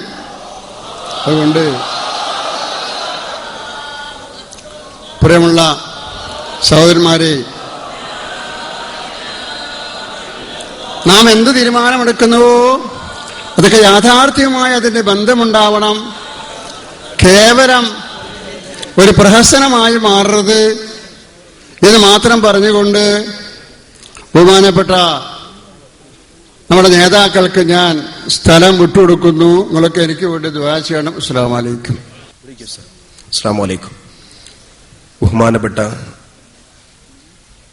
അതുകൊണ്ട് പ്രിയമുള്ള സഹോദരന്മാരെ, നാം എന്ത് തീരുമാനമെടുക്കുന്നുവോ അതൊക്കെ യാഥാർത്ഥ്യമായി അതിന്റെ ബന്ധമുണ്ടാവണം. കേവലം ഒരു പ്രഹസനമായി മാറരുത് എന്ന് മാത്രം പറഞ്ഞുകൊണ്ട് ബഹുമാനപ്പെട്ട നമ്മുടെ നേതാക്കൾക്ക് ഞാൻ സ്ഥലം വിട്ടുകൊടുക്കുന്നു. നിങ്ങളൊക്കെ എനിക്ക് വേണ്ടി ദുആ ചെയ്യണം. അസ്സലാമു അലൈക്കും. അസ്സലാമു അലൈക്കും. ബഹുമാനപ്പെട്ട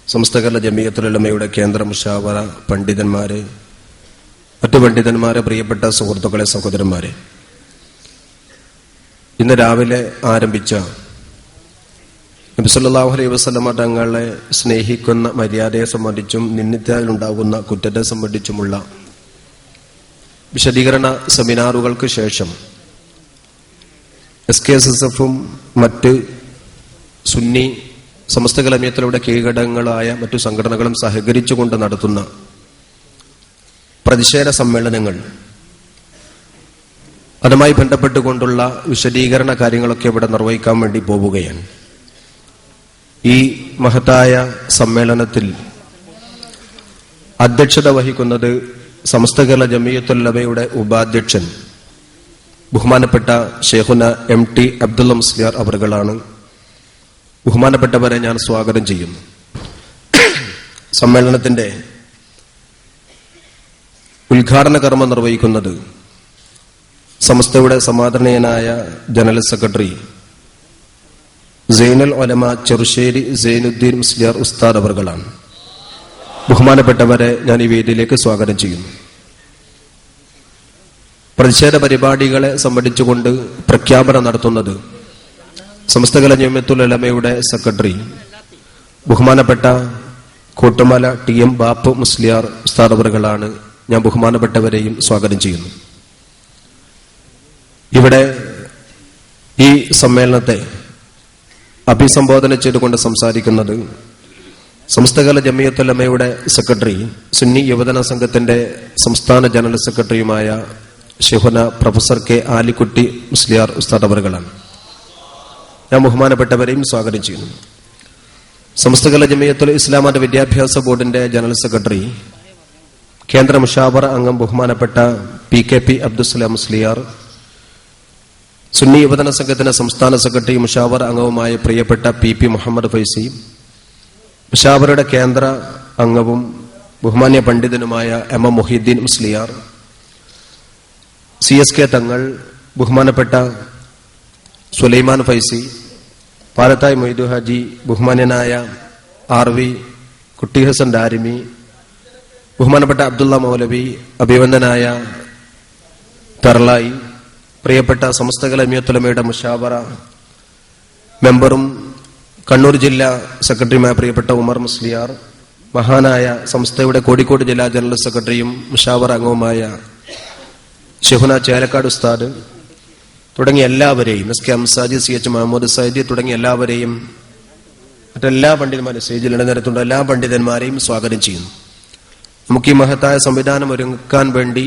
സമസ്ത കേരള ജമിയത്തുൽ ഉലമയുടെ കേന്ദ്ര മുശാവറ പണ്ഡിതന്മാരെ, മറ്റു പണ്ഡിതന്മാരെ, പ്രിയപ്പെട്ട സുഹൃത്തുക്കളെ, സഹോദരന്മാരെ, ഇന്ന് രാവിലെ ആരംഭിച്ച നബി സല്ലല്ലാഹു അലൈഹി വസല്ലമ തങ്ങളെ സ്നേഹിക്കുന്ന മര്യാദയെ സംബന്ധിച്ചും നിന്നിത്താലുണ്ടാകുന്ന കുറ്റത്തെ സംബന്ധിച്ചുമുള്ള വിശദീകരണ സെമിനാറുകൾക്ക് ശേഷം SKSSFും മറ്റ് സുന്നി സമസ്ത ജമിയത്തുകളുടെ കീഴ്ഘടകങ്ങളായ മറ്റു സംഘടനകളും സഹകരിച്ചുകൊണ്ട് നടത്തുന്ന പ്രതിഷേധ സമ്മേളനങ്ങൾ, അതുമായി ബന്ധപ്പെട്ടുകൊണ്ടുള്ള വിശദീകരണ കാര്യങ്ങളൊക്കെ ഇവിടെ നിർവഹിക്കാൻ വേണ്ടി പോവുകയാണ്. ഈ മഹത്തായ സമ്മേളനത്തിൽ അധ്യക്ഷത വഹിക്കുന്നത് സമസ്ത കേരള ജമിയത്തുൽ ഉലമയുടെ ഉപാധ്യക്ഷൻ ബഹുമാനപ്പെട്ട ഷെയ്ഖുന MT അബ്ദുള്ള മുസ്ലിയാർ അവറുകളാണ്. ബഹുമാനപ്പെട്ടവരെ ഞാൻ സ്വാഗതം ചെയ്യുന്നു. സമ്മേളനത്തിന്റെ ഉദ്ഘാടന കർമ്മം നിർവഹിക്കുന്നത് സമസ്തയുടെ സമാദരണീയനായ ജനറൽ സെക്രട്ടറി സൈനുൽ ഉലമ ചെറുശ്ശേരി സൈനുദ്ദീൻ മുസ്ലിയാർ ഉസ്താദ് അവറുകളാണ്. ബഹുമാനപ്പെട്ടവരെ ഞാൻ ഈ വേദിയിലേക്ക് സ്വാഗതം ചെയ്യുന്നു. പ്രതിഷേധ പരിപാടികളെ സംബന്ധിച്ചുകൊണ്ട് പ്രഖ്യാപനം നടത്തുന്നത് സമസ്ത കേരള ജമിയത്തുൽ ഉലമയുടെ സെക്രട്ടറി ബഹുമാനപ്പെട്ട കോട്ടുമല TM ബാപ്പു മുസ്ലിയാർ ഉസ്താദ് അവറുകളാണ്. ഞാൻ ബഹുമാനപ്പെട്ടവരെയും സ്വാഗതം ചെയ്യുന്നു. ഇവിടെ ഈ സമ്മേളനത്തെ അഭിസംബോധന ചെയ്തുകൊണ്ട് സംസാരിക്കുന്നത് സമസ്ത കേരള ജമിയത്തുൽ ഉലമയുടെ സെക്രട്ടറി സുന്നി യുവജന സംഘത്തിന്റെ സംസ്ഥാന ജനറൽ സെക്രട്ടറിയുമായ ഷെയ്ഖുന പ്രൊഫസർ K ആലിക്കുട്ടി മുസ്ലിയാർ ഉസ്താദ് അവറുകളാണ്. ഞാൻ ബഹുമാനപ്പെട്ടവരെയും സ്വാഗതം ചെയ്യുന്നു. സമസ്ത കേരള ജമിയത്തുൽ ഇസ്ലാം ആൻഡ് വിദ്യാഭ്യാസ ബോർഡിന്റെ ജനറൽ സെക്രട്ടറി കേന്ദ്ര മുഷാവറ അംഗം ബഹുമാനപ്പെട്ട PKP അബ്ദുസ്സലാം മുസ്ലിയാർ, സുന്നി യുവജന സംഘത്തിന്റെ സംസ്ഥാന സെക്രട്ടറി മുഷാവറ അംഗവുമായ പ്രിയപ്പെട്ട PP മുഹമ്മദ് ഫൈസി, മുഷാവറയുടെ കേന്ദ്ര അംഗവും ബഹുമാന്യ പണ്ഡിതനുമായ MM മുഹീദ്ദീൻ മുസ്ലിയാർ, CSK തങ്ങൾ, ബഹുമാനപ്പെട്ട സുലൈമാൻ ഫൈസി, പാലത്തായ് മൊയ്തു ഹാജി, ബഹുമാന്യനായ RV കുട്ടി ഹസൻ ഡാരിമി, ബഹുമാനപ്പെട്ട അബ്ദുള്ള മൗലവി, അഭിവന്ദനായ തർലായി, പ്രിയപ്പെട്ട സമസ്ത കേരള ജമിയത്തുൽ ഉലമയുടെ മുഷാവറ മെമ്പറും കണ്ണൂർ ജില്ലാ സെക്രട്ടറിയുമായ പ്രിയപ്പെട്ട ഉമർ മുസ്ലിയാർ, മഹാനായ സംസ്ഥയുടെ കോഴിക്കോട് ജില്ലാ ജനറൽ സെക്രട്ടറിയും മുഷാവറ അംഗവുമായ ഷെയ്ഖുന ചേലക്കാട് ഉസ്താദ് തുടങ്ങിയ എല്ലാവരെയും, SK അംസാജി, CH മുഹമ്മദ് സൈദി തുടങ്ങിയ എല്ലാവരെയും, മറ്റെല്ലാ പണ്ഡിതന്മാരും, സ്റ്റേജിൽ ഇടനിരത്തുള്ള എല്ലാ പണ്ഡിതന്മാരെയും സ്വാഗതം ചെയ്യുന്നു. നമുക്ക് ഈ മഹത്തായ സംവിധാനം ഒരുക്കാൻ വേണ്ടി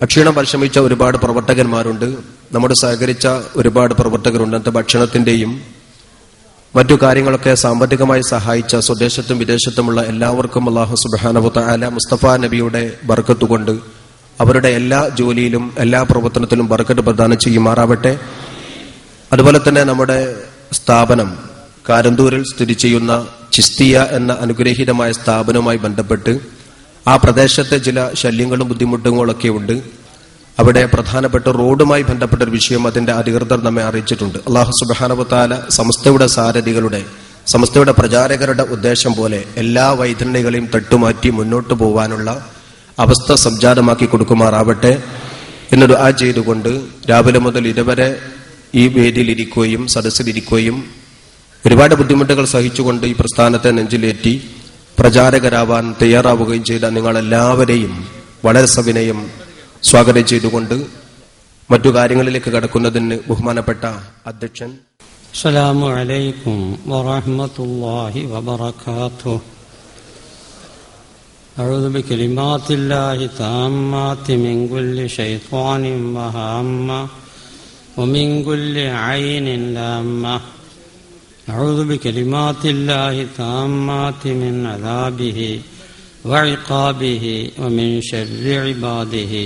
അക്ഷീണം പരിശ്രമിച്ച ഒരുപാട് പ്രവർത്തകന്മാരുണ്ട്. നമ്മോട് സഹകരിച്ച ഒരുപാട് പ്രവർത്തകരുണ്ട്. അന്നത്തെ ഭക്ഷണത്തിന്റെയും മറ്റു കാര്യങ്ങളൊക്കെ സാമ്പത്തികമായി സഹായിച്ച സ്വദേശത്തും വിദേശത്തുമുള്ള എല്ലാവർക്കും അല്ലാഹു സുബ്ഹാനഹു വ തആല മുസ്തഫ നബിയുടെ ബർക്കത്ത് കൊണ്ട് അവരുടെ എല്ലാ ജോലിയിലും എല്ലാ പ്രവർത്തനത്തിലും ബർക്കത്ത് പ്രദാനം ചെയ്യുമാറാവട്ടെ. അതുപോലെ തന്നെ നമ്മുടെ സ്ഥാപനം കാരന്തൂരിൽ സ്ഥിതി ചെയ്യുന്ന ചിസ്തിയ എന്ന അനുഗ്രഹീതമായ സ്ഥാപനവുമായി ബന്ധപ്പെട്ട് ആ പ്രദേശത്തെ ചില ശല്യങ്ങളും ബുദ്ധിമുട്ടുകളൊക്കെ ഉണ്ട്. അവിടെ പ്രധാനപ്പെട്ട റോഡുമായി ബന്ധപ്പെട്ട ഒരു വിഷയം അതിന്റെ അധികൃതർ നമ്മെ അറിയിച്ചിട്ടുണ്ട്. അല്ലാഹു സുബ്ഹാനഹു വ തആല സമസ്തയുടെ സാരഥികളുടെ, സമസ്തയുടെ പ്രചാരകരുടെ ഉദ്ദേശം പോലെ എല്ലാ വൈതരണികളെയും തട്ടുമാറ്റി മുന്നോട്ട് പോകാനുള്ള അവസ്ഥ സംജാതമാക്കി കൊടുക്കുമാറാവട്ടെ എന്ന് ദുആ ചെയ്തുകൊണ്ട് രാവിലെ മുതൽ ഇതുവരെ ഈ വേദിയിലിരിക്കുകയും സദസ്സിലിരിക്കുകയും ഒരുപാട് ബുദ്ധിമുട്ടുകൾ സഹിച്ചുകൊണ്ട് ഈ പ്രസ്ഥാനത്തെ നെഞ്ചിലേറ്റി പ്രചാരകരാവാൻ തയ്യാറാവുകയും ചെയ്ത നിങ്ങളെല്ലാവരെയും വളരെ സവിനയം സ്വാഗതം ചെയ്തുകൊണ്ട് മറ്റു കാര്യങ്ങളിലേക്ക് കടക്കുന്നതിന് ബഹുമാനപ്പെട്ട അധ്യക്ഷൻ. അസ്സലാമു അലൈക്കും വറഹ്മത്തുള്ളാഹി വബറകാതുഹു. അഊദു ബികലിമാത്തില്ലാഹി തആമ്മാതി മിൻ കുല്ലി ശൈത്വാനിൻ വഹമ്മ വമിൻ കുല്ലി ഐനിൻ ലാമ്മ. അഊദു ബികലിമാത്തില്ലാഹി തആമ്മാതി മിൻ അദാബിഹി വഇഖാബിഹി വമിൻ ശർരി ഇബാദിഹി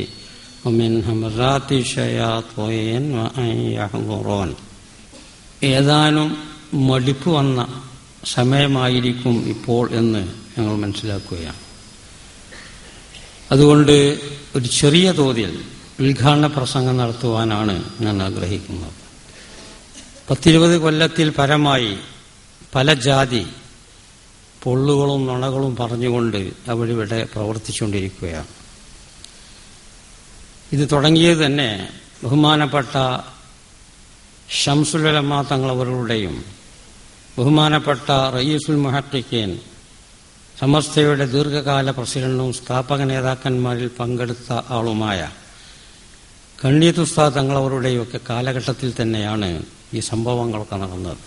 വമിൻ ഹമസാത്തി ശയാത്വീൻ വഅൻ യഹ്ദുറൂൻ. ഏതാനും മടിപ്പ് വന്ന സമയമായിരിക്കും ഇപ്പോൾ എന്ന് ഞങ്ങൾ മനസ്സിലാക്കുകയാണ്. അതുകൊണ്ട് ഒരു ചെറിയ തോതിൽ ഉദ്ഘാടന പ്രസംഗം നടത്തുവാനാണ് ഞാൻ ആഗ്രഹിക്കുന്നത്. 10-20 കൊല്ലത്തിൽ പരമായി പല ജാതി പൊള്ളുകളും നുണകളും പറഞ്ഞുകൊണ്ട് അവരിവിടെ പ്രവർത്തിച്ചുകൊണ്ടിരിക്കുകയാണ്. ഇത് തുടങ്ങിയത് തന്നെ ബഹുമാനപ്പെട്ട ശംസുൽ ഉലമ തങ്ങളവരുടെയും ബഹുമാനപ്പെട്ട റയീസുൽ മുഹഖ്ഖിഖീൻ സമസ്തയുടെ ദീർഘകാല പ്രസിഡന്റും സ്ഥാപക നേതാക്കന്മാരിൽ പങ്കെടുത്ത ആളുമായ കണ്ണീത്ത് ഉസ്താദ് തങ്ങളവരുടെയൊക്കെ കാലഘട്ടത്തിൽ തന്നെയാണ് ഈ സംഭവങ്ങളൊക്കെ നടന്നത്.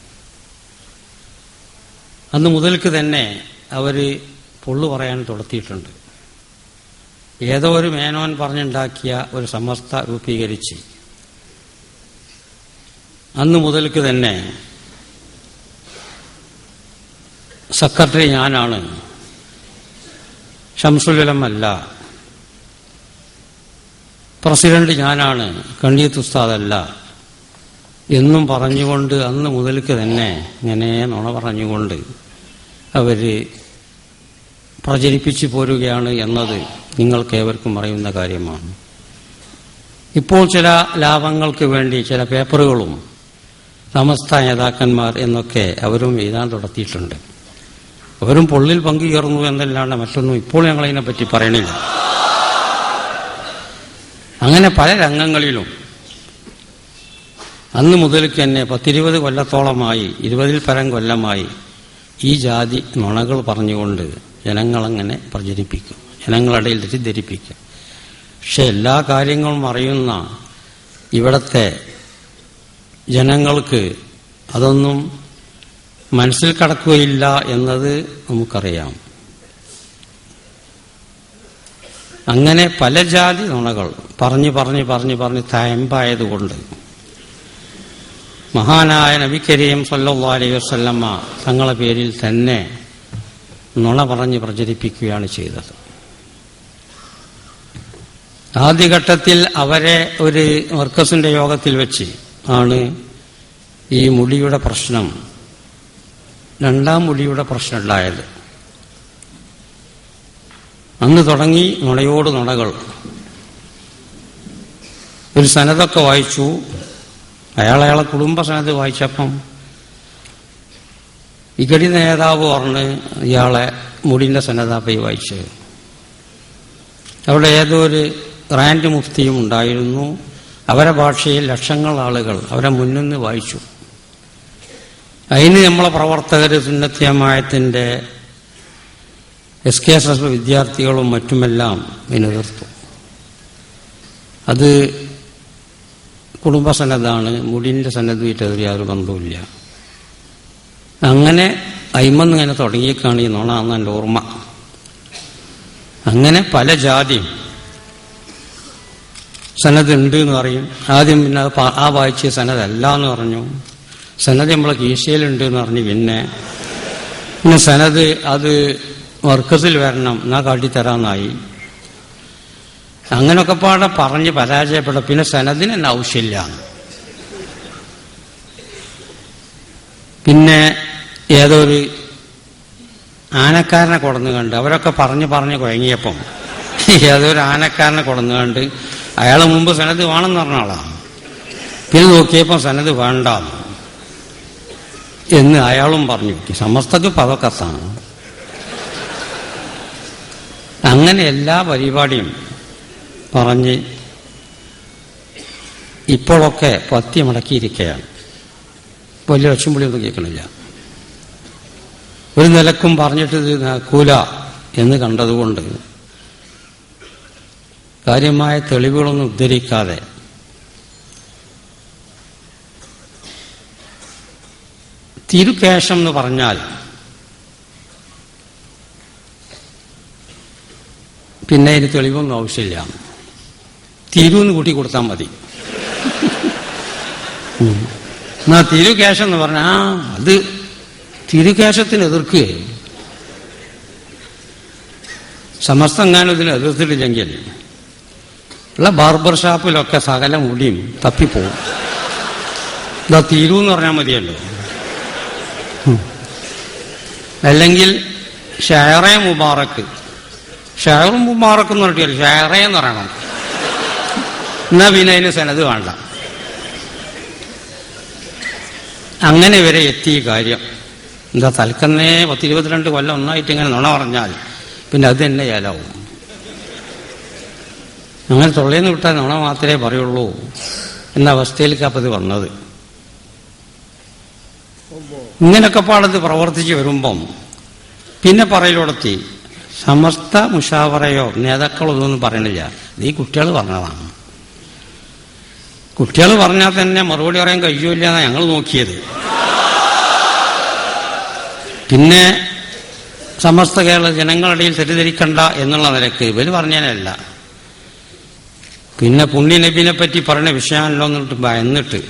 അന്ന് മുതൽക്ക് തന്നെ അവർ പൊള്ളു പറയാൻ തുടത്തിയിട്ടുണ്ട്. ഏതോ ഒരു മേനോൻ പറഞ്ഞുണ്ടാക്കിയ ഒരു സമസ്ത രൂപീകരിച്ച് അന്ന് മുതൽക്ക് തന്നെ സെക്രട്ടറി ഞാനാണ്, ശംസുലുലമ അല്ല, പ്രസിഡന്റ് ഞാനാണ്, കണ്ണിയത്ത് ഉസ്താദല്ല എന്നും പറഞ്ഞുകൊണ്ട് അന്ന് മുതൽക്ക് തന്നെ ഇങ്ങനെ നുണ പറഞ്ഞുകൊണ്ട് അവര് പ്രചരിപ്പിച്ചു പോരുകയാണ് എന്നത് നിങ്ങൾക്കേവർക്കും അറിയുന്ന കാര്യമാണ്. ഇപ്പോൾ ചില ലാഭങ്ങൾക്ക് വേണ്ടി ചില പേപ്പറുകളും സമസ്ത നേതാക്കന്മാർ എന്നൊക്കെ അവരും എഴുതാൻ തുടത്തിയിട്ടുണ്ട്. അവരും പൊള്ളിൽ പങ്കുചേർന്നു എന്നല്ലാണ്ട് മറ്റൊന്നും ഇപ്പോൾ ഞങ്ങളതിനെപ്പറ്റി പറയണില്ല. അങ്ങനെ പല രംഗങ്ങളിലും അന്ന് മുതൽക്ക് തന്നെ 10-20 കൊല്ലത്തോളമായി, 20-ൽ പരം കൊല്ലമായി ഈ ജാതി നുണകൾ പറഞ്ഞുകൊണ്ട് ജനങ്ങളങ്ങനെ പ്രചരിപ്പിക്കും, ജനങ്ങളിടയിൽ തെറ്റിദ്ധരിപ്പിക്കും. പക്ഷെ എല്ലാ കാര്യങ്ങളും അറിയുന്ന ഇവിടത്തെ ജനങ്ങൾക്ക് അതൊന്നും മനസ്സിൽ കടക്കുകയില്ല എന്നത് നമുക്കറിയാം. അങ്ങനെ പല ജാതി നുണകൾ പറഞ്ഞ് തയമ്പായതുകൊണ്ട് മഹാനായ നബി കരീം സല്ലല്ലാഹു അലൈഹി വസല്ലമ തങ്ങളുടെ പേരിൽ തന്നെ നുണ പറഞ്ഞ് പ്രചരിപ്പിക്കുകയാണ് ചെയ്തത്. ആദ്യഘട്ടത്തിൽ അവരെ ഒരു മർക്കസിന്റെ യോഗത്തിൽ വെച്ച് ആണ് ഈ മുടിയുടെ പ്രശ്നം, രണ്ടാം മുടിയുടെ പ്രശ്നം ഉണ്ടായത്. അന്ന് തുടങ്ങി നുണയോട് നുണകൾ. ഒരു സനതൊക്കെ വായിച്ചു, അയാളെ കുടുംബ സനത് വായിച്ചപ്പം ഇഗടി നേതാവ് പറഞ്ഞ് ഇയാളെ മുടിന്റെ സനതാപ്പയി വായിച്ചത്. അവിടെ ഏതോ ഒരു റാൻഡ് മുഫ്തിയും ഉണ്ടായിരുന്നു. അവരെ ഭാഷയിൽ ലക്ഷങ്ങൾ ആളുകൾ അവരെ മുന്നിൽ നിന്ന് വായിച്ചു. അതിന് നമ്മളെ പ്രവർത്തകർ സുന്നത്തിയമായത്തിന്റെ SKSS വിദ്യാർത്ഥികളും മറ്റുമെല്ലാം എതിർത്തു. അത് കുടുംബസന്നദ്ധാണ്, മുടിന്റെ സന്നദ്ധമായിട്ട് യാതൊരു ബന്ധവുമില്ല. അങ്ങനെ അയിമന്ന് ഇങ്ങനെ തുടങ്ങിയേക്കാണ് ഈ നുണ എന്ന് എൻ്റെ ഓർമ്മ. അങ്ങനെ പല ജാതിയും സനത് ഉണ്ട് എന്ന് പറയും. ആദ്യം പിന്നെ ആ വായിച്ച സനതല്ല എന്ന് പറഞ്ഞു. സനത് നമ്മളെ കീശയിലുണ്ട് എന്ന് പറഞ്ഞു. പിന്നെ സനത് അത് മർക്കസിൽ വരണം എന്നാ കാട്ടിത്തരാന്നായി. അങ്ങനൊക്കെ പാടെ പറഞ്ഞ് പരാജയപ്പെട്ട പിന്നെ സനദിന് തന്നെ ആവശ്യമില്ല. പിന്നെ ഏതോ ഒരു ആനക്കാരനെ കൊടുന്നു കണ്ട് അവരൊക്കെ പറഞ്ഞ് കുഴങ്ങിയപ്പം ഏതോ ഒരു ആനക്കാരനെ കൊടുന്നു കണ്ട് അയാളെ മുമ്പ് സനത് വേണമെന്ന് പറഞ്ഞ ആളാണ്. പിന്നെ നോക്കിയപ്പോൾ സനത് വേണ്ട എന്ന് അയാളും പറഞ്ഞു. സമസ്തക്ക് പദക്കത്താണ്. അങ്ങനെ എല്ലാ പരിപാടിയും പറഞ്ഞ് ഇപ്പോഴൊക്കെ പത്തി മടക്കിയിരിക്കുകയാണ്. വലിയ ഒച്ചമ്പുളിയൊന്നും കേൾക്കണില്ല. ഒരു നിലക്കും പറഞ്ഞിട്ട് ഇത് നടക്കൂല എന്ന് കണ്ടതുകൊണ്ട് കാര്യമായ തെളിവുകളൊന്നും ഉദ്ധരിക്കാതെ തിരുകേശം എന്ന് പറഞ്ഞാൽ പിന്നെ ഇതിന് തെളിവൊന്നും ആവശ്യമില്ല. തിരുന്ന് കൂട്ടി കൊടുത്താൽ മതി. എന്നാ തിരുകേശം എന്ന് പറഞ്ഞാൽ അത് തിരുകേശത്തിന് എതിർക്കുകയും സമസ്തങ്ങാനും ഇതിനെ എതിർത്തിട്ടില്ലെങ്കിൽ ഉള്ള ബാർബർ ഷാപ്പിലൊക്കെ സകല മുടിയും തപ്പിപ്പോവും. ഇതാ തിരു എന്ന് പറഞ്ഞാൽ മതിയല്ലോ. അല്ലെങ്കിൽ ഷെയറെ മുബാറക്ക്, ഷെയറും മുബാറക്ക് എന്ന് പറഞ്ഞിട്ട് ഷെയറെ എന്ന് പറയണം. എന്നാ പിന്നെ അതിന് സനത് വേണ്ട. അങ്ങനെ വരെ എത്തി കാര്യം. എന്താ തൽക്കന്നേ 10-22 കൊല്ലം ഒന്നായിട്ട് ഇങ്ങനെ നുണ പറഞ്ഞാൽ പിന്നെ അത് തന്നെ ഏലാവും. അങ്ങനെ തൊള്ളേന്ന് വിട്ടാൽ നുണ മാത്രമേ പറയുള്ളൂ എന്ന അവസ്ഥയിലേക്ക് അപ്പം ഇത് വന്നത്. ഇങ്ങനൊക്കെ പാടത്ത് പ്രവർത്തിച്ച് വരുമ്പം പിന്നെ പറയലോടത്തി സമസ്ത മുഷാവറയോ നേതാക്കളൊന്നും പറയണില്ല. ഇത് ഈ കുട്ടികൾ പറഞ്ഞതാണ്. കുട്ടികൾ പറഞ്ഞാൽ തന്നെ മറുപടി പറയാൻ കഴിയൂല്ല എന്നാണ് ഞങ്ങൾ നോക്കിയത്. പിന്നെ സമസ്ത കേരള ജനങ്ങളിടയിൽ തെറ്റിദ്ധരിക്കണ്ട എന്നുള്ള നിലക്ക് ഇവര് പറഞ്ഞാലല്ല. പിന്നെ പുണ്യ നബീനെ പറ്റി പറയുന്ന വിഷയമല്ലോ എന്നിട്ട് ഭയന്നിട്ട്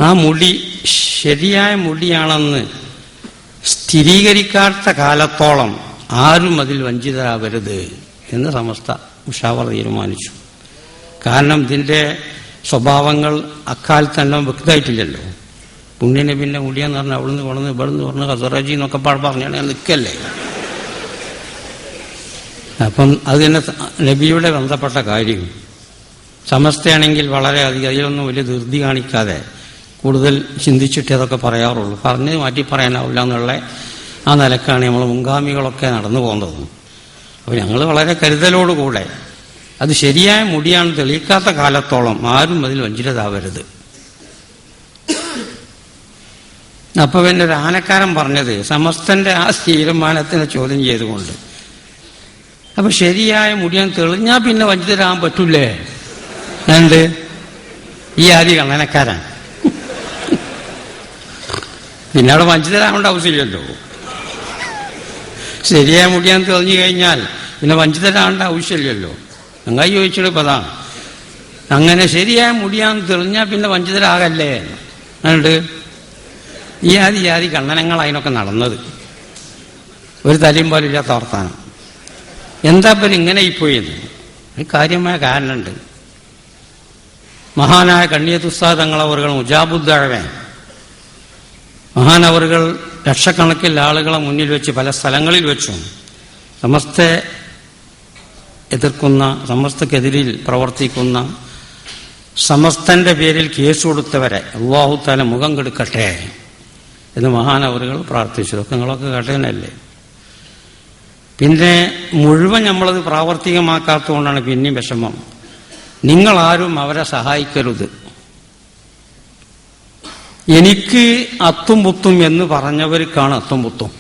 ആ മുടി ശരിയായ മുടിയാണെന്ന് സ്ഥിരീകരിക്കാത്ത കാലത്തോളം ആരും അതിൽ വഞ്ചിതരാവരുത് എന്ന് സമസ്ത മുഷാവറ തീരുമാനിച്ചു. കാരണം ഇതിന്റെ സ്വഭാവങ്ങൾ അക്കാലത്തെല്ലാം വ്യക്തമായിട്ടില്ലല്ലോ. പുണ്യനെ പിന്നെ മുടിയെന്ന് പറഞ്ഞാൽ അവിടുന്ന് കൊണ്ടുവന്ന് ഇവിടുന്ന് പറഞ്ഞ് ഹസറജി എന്നൊക്കെ പറഞ്ഞാൽ ഞാൻ നിൽക്കല്ലേ. അപ്പം അതിന് നബിയുടെ ബന്ധപ്പെട്ട കാര്യം സമസ്തയാണെങ്കിൽ വളരെ അധികം അതിലൊന്നും വലിയ ധൃതി കാണിക്കാതെ കൂടുതൽ ചിന്തിച്ചിട്ടേ അതൊക്കെ പറയാറുള്ളൂ. പറഞ്ഞ് മാറ്റി പറയാനാവില്ല എന്നുള്ള ആ നിലക്കാണ് നമ്മൾ മുൻഗാമികളൊക്കെ നടന്നു പോകുന്നത്. അപ്പോൾ ഞങ്ങൾ വളരെ കരുതലോടുകൂടെ അത് ശരിയായ മുടിയാണ് തെളിയിക്കാത്ത കാലത്തോളം ആരും അതിൽ വഞ്ചിതരാവരുത്. അപ്പൊ പിന്നെ ഒരു ആനക്കാരൻ പറഞ്ഞത് സമസ്തന്റെ ആ തീരുമാനത്തിനെ ചോദ്യം ചെയ്തുകൊണ്ട്, അപ്പൊ ശരിയായ മുടിയാൻ തെളിഞ്ഞാൽ പിന്നെ വഞ്ചിതരാകാൻ പറ്റൂലേ? എന്ത് ഈ ആദി കള്ളനക്കാരൻ പിന്നെ അവിടെ വഞ്ചിതരാവേണ്ട ആവശ്യമില്ലല്ലോ. ശരിയായ മുടിയാൻ തെളിഞ്ഞു കഴിഞ്ഞാൽ പിന്നെ വഞ്ചിതരാവേണ്ട ആവശ്യമില്ലല്ലോ. ഞങ്ങൾ ചോദിച്ചത് ഇപ്പം അതാണ്. അങ്ങനെ ശരിയായ മുടിയാൻ തെളിഞ്ഞാൽ പിന്നെ വഞ്ചിതരാകല്ലേ? അതുകൊണ്ട് ഈ ആദി കണ്ണനങ്ങൾ അതിനൊക്കെ നടന്നത് ഒരു തലയും പോലും ഇല്ലാത്ത വർത്താനം. എന്താ പിന്നെ ഇങ്ങനെ ഇപ്പോയത്? കാര്യമായ കാരണമുണ്ട്. മഹാനായ കണ്ണിയത്ത് ഉസ്താദ് തങ്ങളവറുകൾ മുജാബുദ്ദഅവ മഹാനവറുകൾ ലക്ഷക്കണക്കിൽ ആളുകളെ മുന്നിൽ വെച്ച് പല സ്ഥലങ്ങളിൽ വെച്ചും സമസ്തയെ എതിർക്കുന്ന, സമസ്തക്കെതിരിൽ പ്രവർത്തിക്കുന്ന, സമസ്തന്റെ പേരിൽ കേസ് കൊടുത്തവരെ അല്ലാഹു തആല മുഖം കെടുക്കട്ടെ എന്ന് മഹാനവറുകൾ പ്രാർത്ഥിച്ചു. ഒക്കെ നിങ്ങളൊക്കെ കേട്ടതല്ലേ. പിന്നെ മുഴുവൻ നമ്മളത് പ്രാവർത്തികമാക്കാത്തതുകൊണ്ടാണ് പിന്നെയും വിഷമം. നിങ്ങളാരും അവരെ സഹായിക്കരുത്. എനിക്ക് അത്തും പുത്തും എന്ന് പറഞ്ഞവർക്കാണ് അത്തും പുത്തും.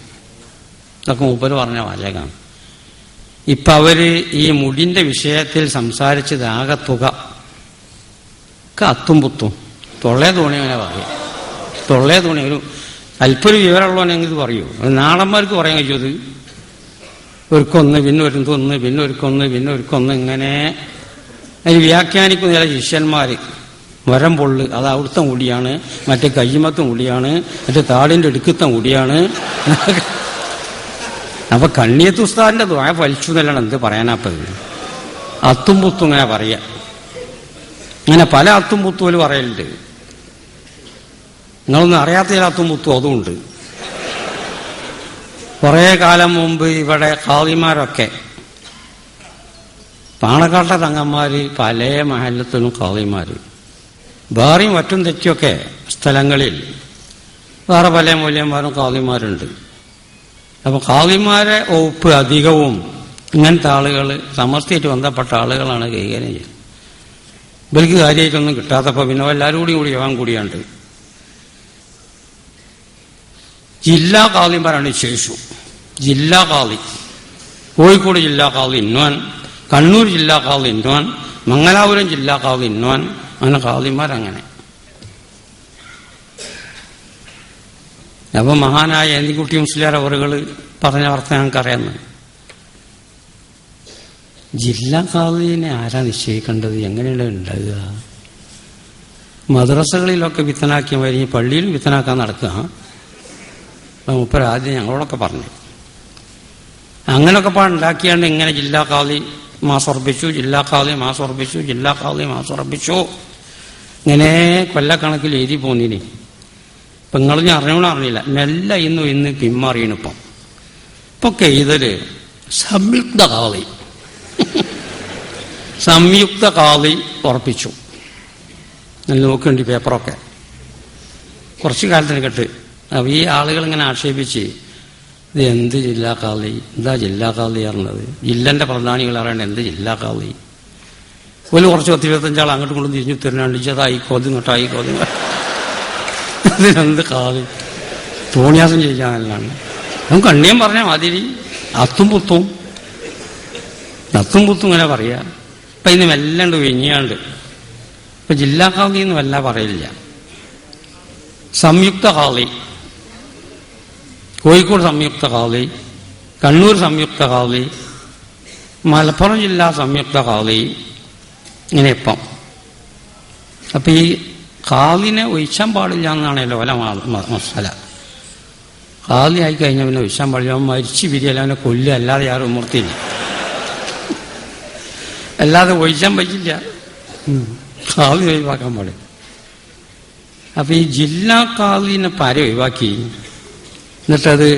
ഇതൊക്കെ മൂപ്പര് പറഞ്ഞ വാചകമാണ്. ഇപ്പൊ അവര് ഈ മുടിന്റെ വിഷയത്തിൽ സംസാരിച്ചത് ആകെ തുക അത്തും പുത്തും തൊള്ളേ തോണി അങ്ങനെ പറയും. തൊള്ളേ തോണി ഒരു അല്പൊരു വിവരമുള്ളവനെങ്കിൽ ഇത് പറയൂ. നാടന്മാർക്ക് പറയാൻ കഴിച്ചത് ഒരുക്കൊന്ന് പിന്നെ ഒരുക്കൊന്ന് പിന്നെ ഒരുക്കൊന്ന് പിന്നെ ഒരുക്കൊന്ന് ഇങ്ങനെ അതിന് വ്യാഖ്യാനിക്കുന്ന ചില ശിഷ്യന്മാര് മരം പൊള്ള് അത് അവിടുത്തെ മുടിയാണ്, മറ്റേ കയ്യമത്തും മുടിയാണ്, മറ്റേ താടിന്റെ എടുക്കത്തെ മുടിയാണ്. അപ്പൊ കണ്ണിയത്ത് ഉസ്താദിന്റെ ദുആ ഫലിച്ചു എന്നല്ലാണ് എന്ത് പറയാനാപ്പത്. അത്തും പുത്തും ഇങ്ങനെ പറയാ. ഇങ്ങനെ പല അത്തും പുത്തും പറയലുണ്ട്. നിങ്ങളൊന്നും അറിയാത്ത ചില അത്തും പുത്തും അതുമുണ്ട്. കുറെ കാലം മുമ്പ് ഇവിടെ ഖാദിമാരൊക്കെ പാണക്കാട്ടെ തങ്ങന്മാര് പല മഹല്ലത്തിനും ഖാദിമാര് വേറെയും മറ്റും തെറ്റിയൊക്കെ സ്ഥലങ്ങളിൽ വേറെ പല മൂല്യന്മാരും ഖാദിമാരുണ്ട്. അപ്പൊ ഖാദിമാരെ വകുപ്പ് അധികവും ഇങ്ങനത്തെ ആളുകൾ സമസ്തയായിട്ട് ബന്ധപ്പെട്ട ആളുകളാണ് കൈകാര്യം ചെയ്യുന്നത്. ഇവർക്ക് കാര്യമായിട്ടൊന്നും കിട്ടാത്തപ്പോ പിന്നെ എല്ലാവരും കൂടി യോഗം കൂടിയാണ്ട് ജില്ലാ ഖാദിമാരാണ് ശേഷു. ജില്ലാ ഖാദി കോഴിക്കോട് ജില്ലാ ഖാദി ഇന്നോൻ, കണ്ണൂർ ജില്ലാ ഖാദി ഇന്നോൻ, മംഗലാപുരം ജില്ലാ ഖാദി ഇന്നോൻ, അങ്ങനെ ഖാദിമാരങ്ങനെ. അപ്പൊ മഹാനായ എന്തിക്കുട്ടി മുസ്ലിയാർ അവറുകൾ പറഞ്ഞ വാർത്ത ഞങ്ങൾക്കറിയാന്ന്. ജില്ലാ ഖാദിനെ ആരാ നിശ്ചയിക്കേണ്ടത്? എങ്ങനെയാണ് ഉണ്ടാകുക? മദ്രസകളിലൊക്കെ വിത്തനാക്കിയ മാതിരി പള്ളിയിലും വിത്തനാക്കാൻ നടക്കുക. മുപ്പര് ആദ്യം ഞങ്ങളോടൊക്കെ പറഞ്ഞു. അങ്ങനൊക്കെ ഉണ്ടാക്കിയാണ്ട് ഇങ്ങനെ ജില്ലാ ഖാദി മാസുറപ്പിച്ചു, ജില്ലാ ഖാദി മാസുറപ്പിച്ചു, ജില്ലാ ഖാദി മാസുറപ്പിച്ചു, ഇങ്ങനെ കൊല്ലക്കണക്കിൽ എഴുതി പോന്നിനി. ഇപ്പൊ നിങ്ങൾ ഞാൻ അറിഞ്ഞില്ല, മെല്ലെ ഇന്ന് പിന്മാറിയണിപ്പം. ഇപ്പൊക്കെ ഇതില് സംയുക്ത ഖാദി സംയുക്ത ഖാദി ഉറപ്പിച്ചു. നല്ല നോക്കേണ്ടി പേപ്പറൊക്കെ കുറച്ചു കാലത്തിന് കേട്ട്. അപ്പൊ ഈ ആളുകൾ ഇങ്ങനെ ആക്ഷേപിച്ച് ഇത് എന്ത് ജില്ലാ ഖാദി, എന്താ ജില്ലാ ഖാദി പറഞ്ഞത്? ജില്ലന്റെ പ്രധാനികൾ അറിയണ്ട എന്ത് ജില്ലാ ഖാദി? ഒരു കുറച്ച് 10-25 ആൾ അങ്ങോട്ടും കൊണ്ടും തിരിഞ്ഞു തരുന്നുണ്ട്. ഇച്ചതായിക്കോതി ഇങ്ങോട്ടായിക്കോതി. അതിനെന്ത് ഖാദി? തോണിയാസം ചെയ്യാനല്ലാണ്. നമുക്ക് കണ്ണിയം പറഞ്ഞ മാതിരി അത്തും പുത്തും ഇങ്ങനെ പറയാ. ഇപ്പൊ ഇന്ന് വല്ലാണ്ട് വിഞ്ഞാണ്ട് ഇപ്പൊ ജില്ലാ ഖാദി എന്ന് വല്ല പറയില്ല. സംയുക്ത ഖാദി, കോഴിക്കോട് സംയുക്ത ഖാദി, കണ്ണൂർ സംയുക്ത ഖാദി, മലപ്പുറം ജില്ലാ സംയുക്ത ഖാദി, ഇങ്ങനെ ഇപ്പം. അപ്പൊ ഈ ഖാദിനെ ഒഴിച്ചാൻ പാടില്ല എന്നാണല്ലോ വല മസല. ഖാദിയായി കഴിഞ്ഞാൽ പിന്നെ വിശ്വാൻ പാടില്ല. അവൻ മരിച്ചു പിരിയല്ല, അവനെ കൊല്ലുക, അല്ലാതെ ആരും ഉമർത്തില്ല, അല്ലാതെ ഒഴിച്ചാൻ പറ്റില്ല. ഖാദി ഒഴിവാക്കാൻ പാടില്ല. അപ്പൊ ഈ ജില്ലാ ഖാദിനെ പാര ഒഴിവാക്കി, എന്നിട്ടത്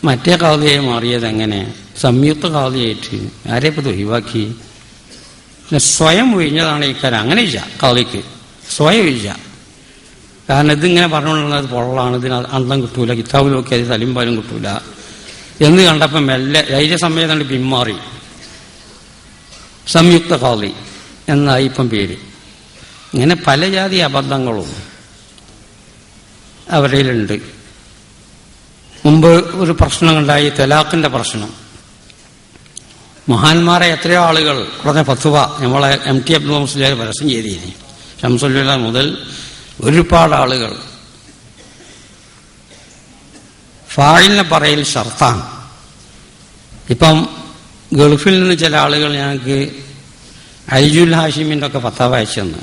മറ്റേ ഖാദിയായി മാറിയത് എങ്ങനെ? സംയുക്ത ഖാദിയായിട്ട്. ആരെപ്പത് ഒഴിവാക്കി? സ്വയം ഒഴിഞ്ഞതാണ് ഈ കാര്യം. അങ്ങനെ ഇല്ല, ഖാദിക്ക് സ്വയം ഇല്ല. കാരണം ഇതിങ്ങനെ പറഞ്ഞുകൊണ്ടുള്ളത് പൊള്ളാണ്, ഇതിന് അന്തം കിട്ടൂല, കിതാബ് നോക്കി അത് തലിമ്പാലും കിട്ടൂല എന്ന് കണ്ടപ്പം മെല്ലെ ധൈര്യസമേതം പിന്മാറി. സംയുക്ത ഖാദി എന്നായി ഇപ്പം പേര്. ഇങ്ങനെ പല ജാതി അബദ്ധങ്ങളും അവരിലുണ്ട്. മുമ്പ് ഒരു പ്രശ്നമുണ്ടായി, തലാഖിന്റെ പ്രശ്നം. മഹാന്മാരെ എത്രയോ ആളുകൾ പറഞ്ഞ ഫത്വ നമ്മളെ MT അബ്ദുൽ മുസ്ലിയാർ പരസ്യം ചെയ്തിരുന്നു. ശംസുല്ല മുതൽ ഒരുപാട് ആളുകൾ ഫായിലിനെ പറയൽ ഷർത്താണ്. ഇപ്പം ഗൾഫിൽ നിന്ന് ചില ആളുകൾ ഞങ്ങൾക്ക് ഐജുൽ ഹാഷിമിന്റെ ഒക്കെ ഫത്വ അയച്ചെന്ന്.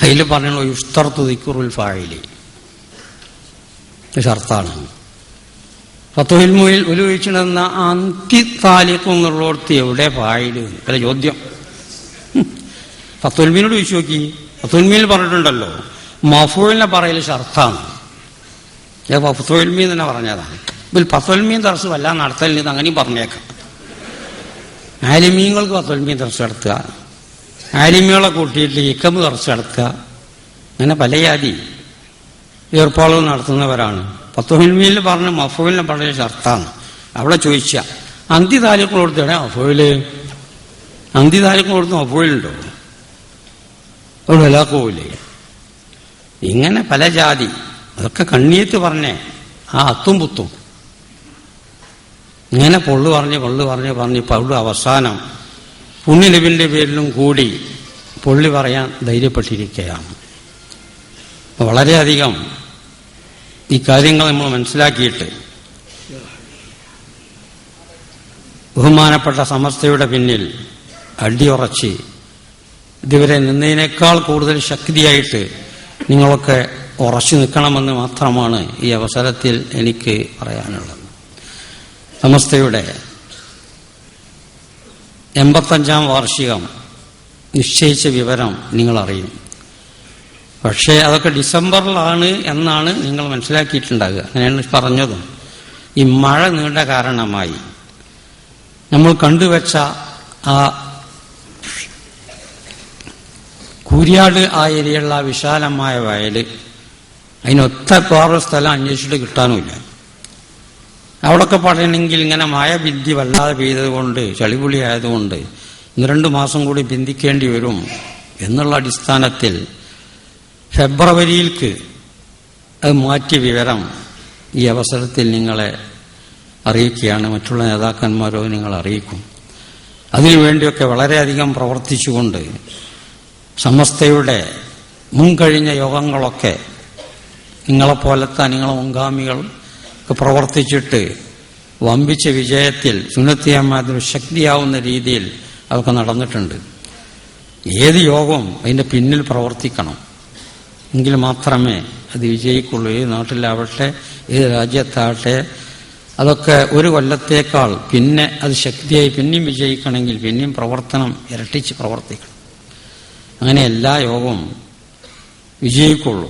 അതിൽ പറഞ്ഞു യുസ്തർത്തു ദിക്റുൽ ഫായിലി ഷർത്താണ്. ഫത്വയിൽ മുയിൽ ഒലിവെച്ചിടുന്ന അന്തിത്താലിഖ് എന്നുള്ളടത്ത് എവിടെ ഫായില്? അല്ല ചോദ്യം. ഫത്വൽമീനോട് ചോദിച്ചു നോക്കി. ഫത്വൽമീൻ പറഞ്ഞിട്ടുണ്ടല്ലോ മഫൂലിനെ പറയൽ ഷർത്താണ്. ഫത്വൽമീൻ തന്നെ പറഞ്ഞതാണ്. ഇതിൽ ഫത്വൽമീൻ ദർസ് വല്ല നടത്തലിന് അങ്ങനെയും പറഞ്ഞേക്കാം. ആലിമീങ്ങൾക്ക് ഫത്വൽമീൻ ദർസ് നടത്തുക, ആലിമീകളെ കൂട്ടിയിട്ട് ഇക്കമ് ദർസ് നടത്തുക, അങ്ങനെ പല ജാതി ഏർപ്പാടുകൾ നടത്തുന്നവരാണ്. ഫത്വൽമീനിൽ പറഞ്ഞ മഫൂലിനെ പറയൽ ഷർത്താണ്. അവിടെ ചോദിച്ച അന്തിതാലിഖ് കൊടുത്തേ മഫൂല്, അന്തിതാലിഖ് കൊടുത്ത് മഫൂലുണ്ടോ? അവിടെ വലാക്കൂലേ? ഇങ്ങനെ പല ജാതി. അതൊക്കെ കണ്ണീത്ത് പറഞ്ഞേ ആ അത്തും പുത്തും ഇങ്ങനെ പൊള്ളു പറഞ്ഞ് പള്ളു അവസാനം പുണ്യനബിന്റെ പേരിലും കൂടി പൊള്ളി പറയാൻ ധൈര്യപ്പെട്ടിരിക്കുകയാണ്. വളരെയധികം ഈ കാര്യങ്ങൾ നമ്മൾ മനസ്സിലാക്കിയിട്ട് ബഹുമാനപ്പെട്ട സമസ്തയുടെ പിന്നിൽ അടിയുറച്ച് ഇതുവരെ നിന്നതിനേക്കാൾ കൂടുതൽ ശക്തിയായിട്ട് നിങ്ങളൊക്കെ ഉറച്ചു നിൽക്കണമെന്ന് മാത്രമാണ് ഈ അവസരത്തിൽ എനിക്ക് പറയാനുള്ളത്. സമസ്തയുടെ 85-ാം വാർഷികം നിശ്ചയിച്ച വിവരം നിങ്ങൾ അറിയും. പക്ഷേ അതൊക്കെ ഡിസംബറിലാണ് എന്നാണ് നിങ്ങൾ മനസ്സിലാക്കിയിട്ടുണ്ടാകുക. അങ്ങനെയാണ് പറഞ്ഞതും. ഈ മഴ നീണ്ട കാരണമായി നമ്മൾ കണ്ടുവച്ച ആ കൂരിയാട് ആ ഏരിയയുള്ള വിശാലമായ വയല്, അതിനൊത്ത വേറെ സ്ഥലം അന്വേഷിച്ചിട്ട് കിട്ടാനുമില്ല. അവിടൊക്കെ പറയണമെങ്കിൽ ഇങ്ങനെ മഴ ബിന്ദി വല്ലാതെ പെയ്തതുകൊണ്ട്, ചളിപുളി ആയതുകൊണ്ട് 2 മാസം കൂടി ബന്ധിക്കേണ്ടി വരും എന്നുള്ള അടിസ്ഥാനത്തിൽ ഫെബ്രുവരിയിലേക്ക് അത് മാറ്റിയ വിവരം ഈ അവസരത്തിൽ നിങ്ങളെ അറിയിക്കുകയാണ്. മറ്റുള്ള നേതാക്കന്മാരോ നിങ്ങൾ അറിയിക്കും. അതിനുവേണ്ടിയൊക്കെ വളരെയധികം പ്രവർത്തിച്ചുകൊണ്ട് സമസ്തയുടെ മുൻകഴിഞ്ഞ യോഗങ്ങളൊക്കെ നിങ്ങളെപ്പോലത്തെ നിങ്ങളെ മുൻഗാമികൾ ഒക്കെ പ്രവർത്തിച്ചിട്ട് വമ്പിച്ച വിജയത്തിൽ സുന്നത്ത് ജമാഅത്തിന് ശക്തിയാവുന്ന രീതിയിൽ അതൊക്കെ നടന്നിട്ടുണ്ട്. ഏത് യോഗവും അതിൻ്റെ പിന്നിൽ പ്രവർത്തിക്കണം, എങ്കിൽ മാത്രമേ അത് വിജയിക്കുള്ളൂ. ഏത് നാട്ടിലാവട്ടെ, ഏത് രാജ്യത്താവട്ടെ, അതൊക്കെ ഒരു കൊല്ലത്തേക്കാൾ പിന്നെ അത് ശക്തിയായി പിന്നെയും വിജയിക്കണമെങ്കിൽ പിന്നെയും പ്രവർത്തനം ഇരട്ടിച്ച് പ്രവർത്തിക്കണം. അങ്ങനെ എല്ലാ യോഗവും വിജയിക്കുള്ളൂ.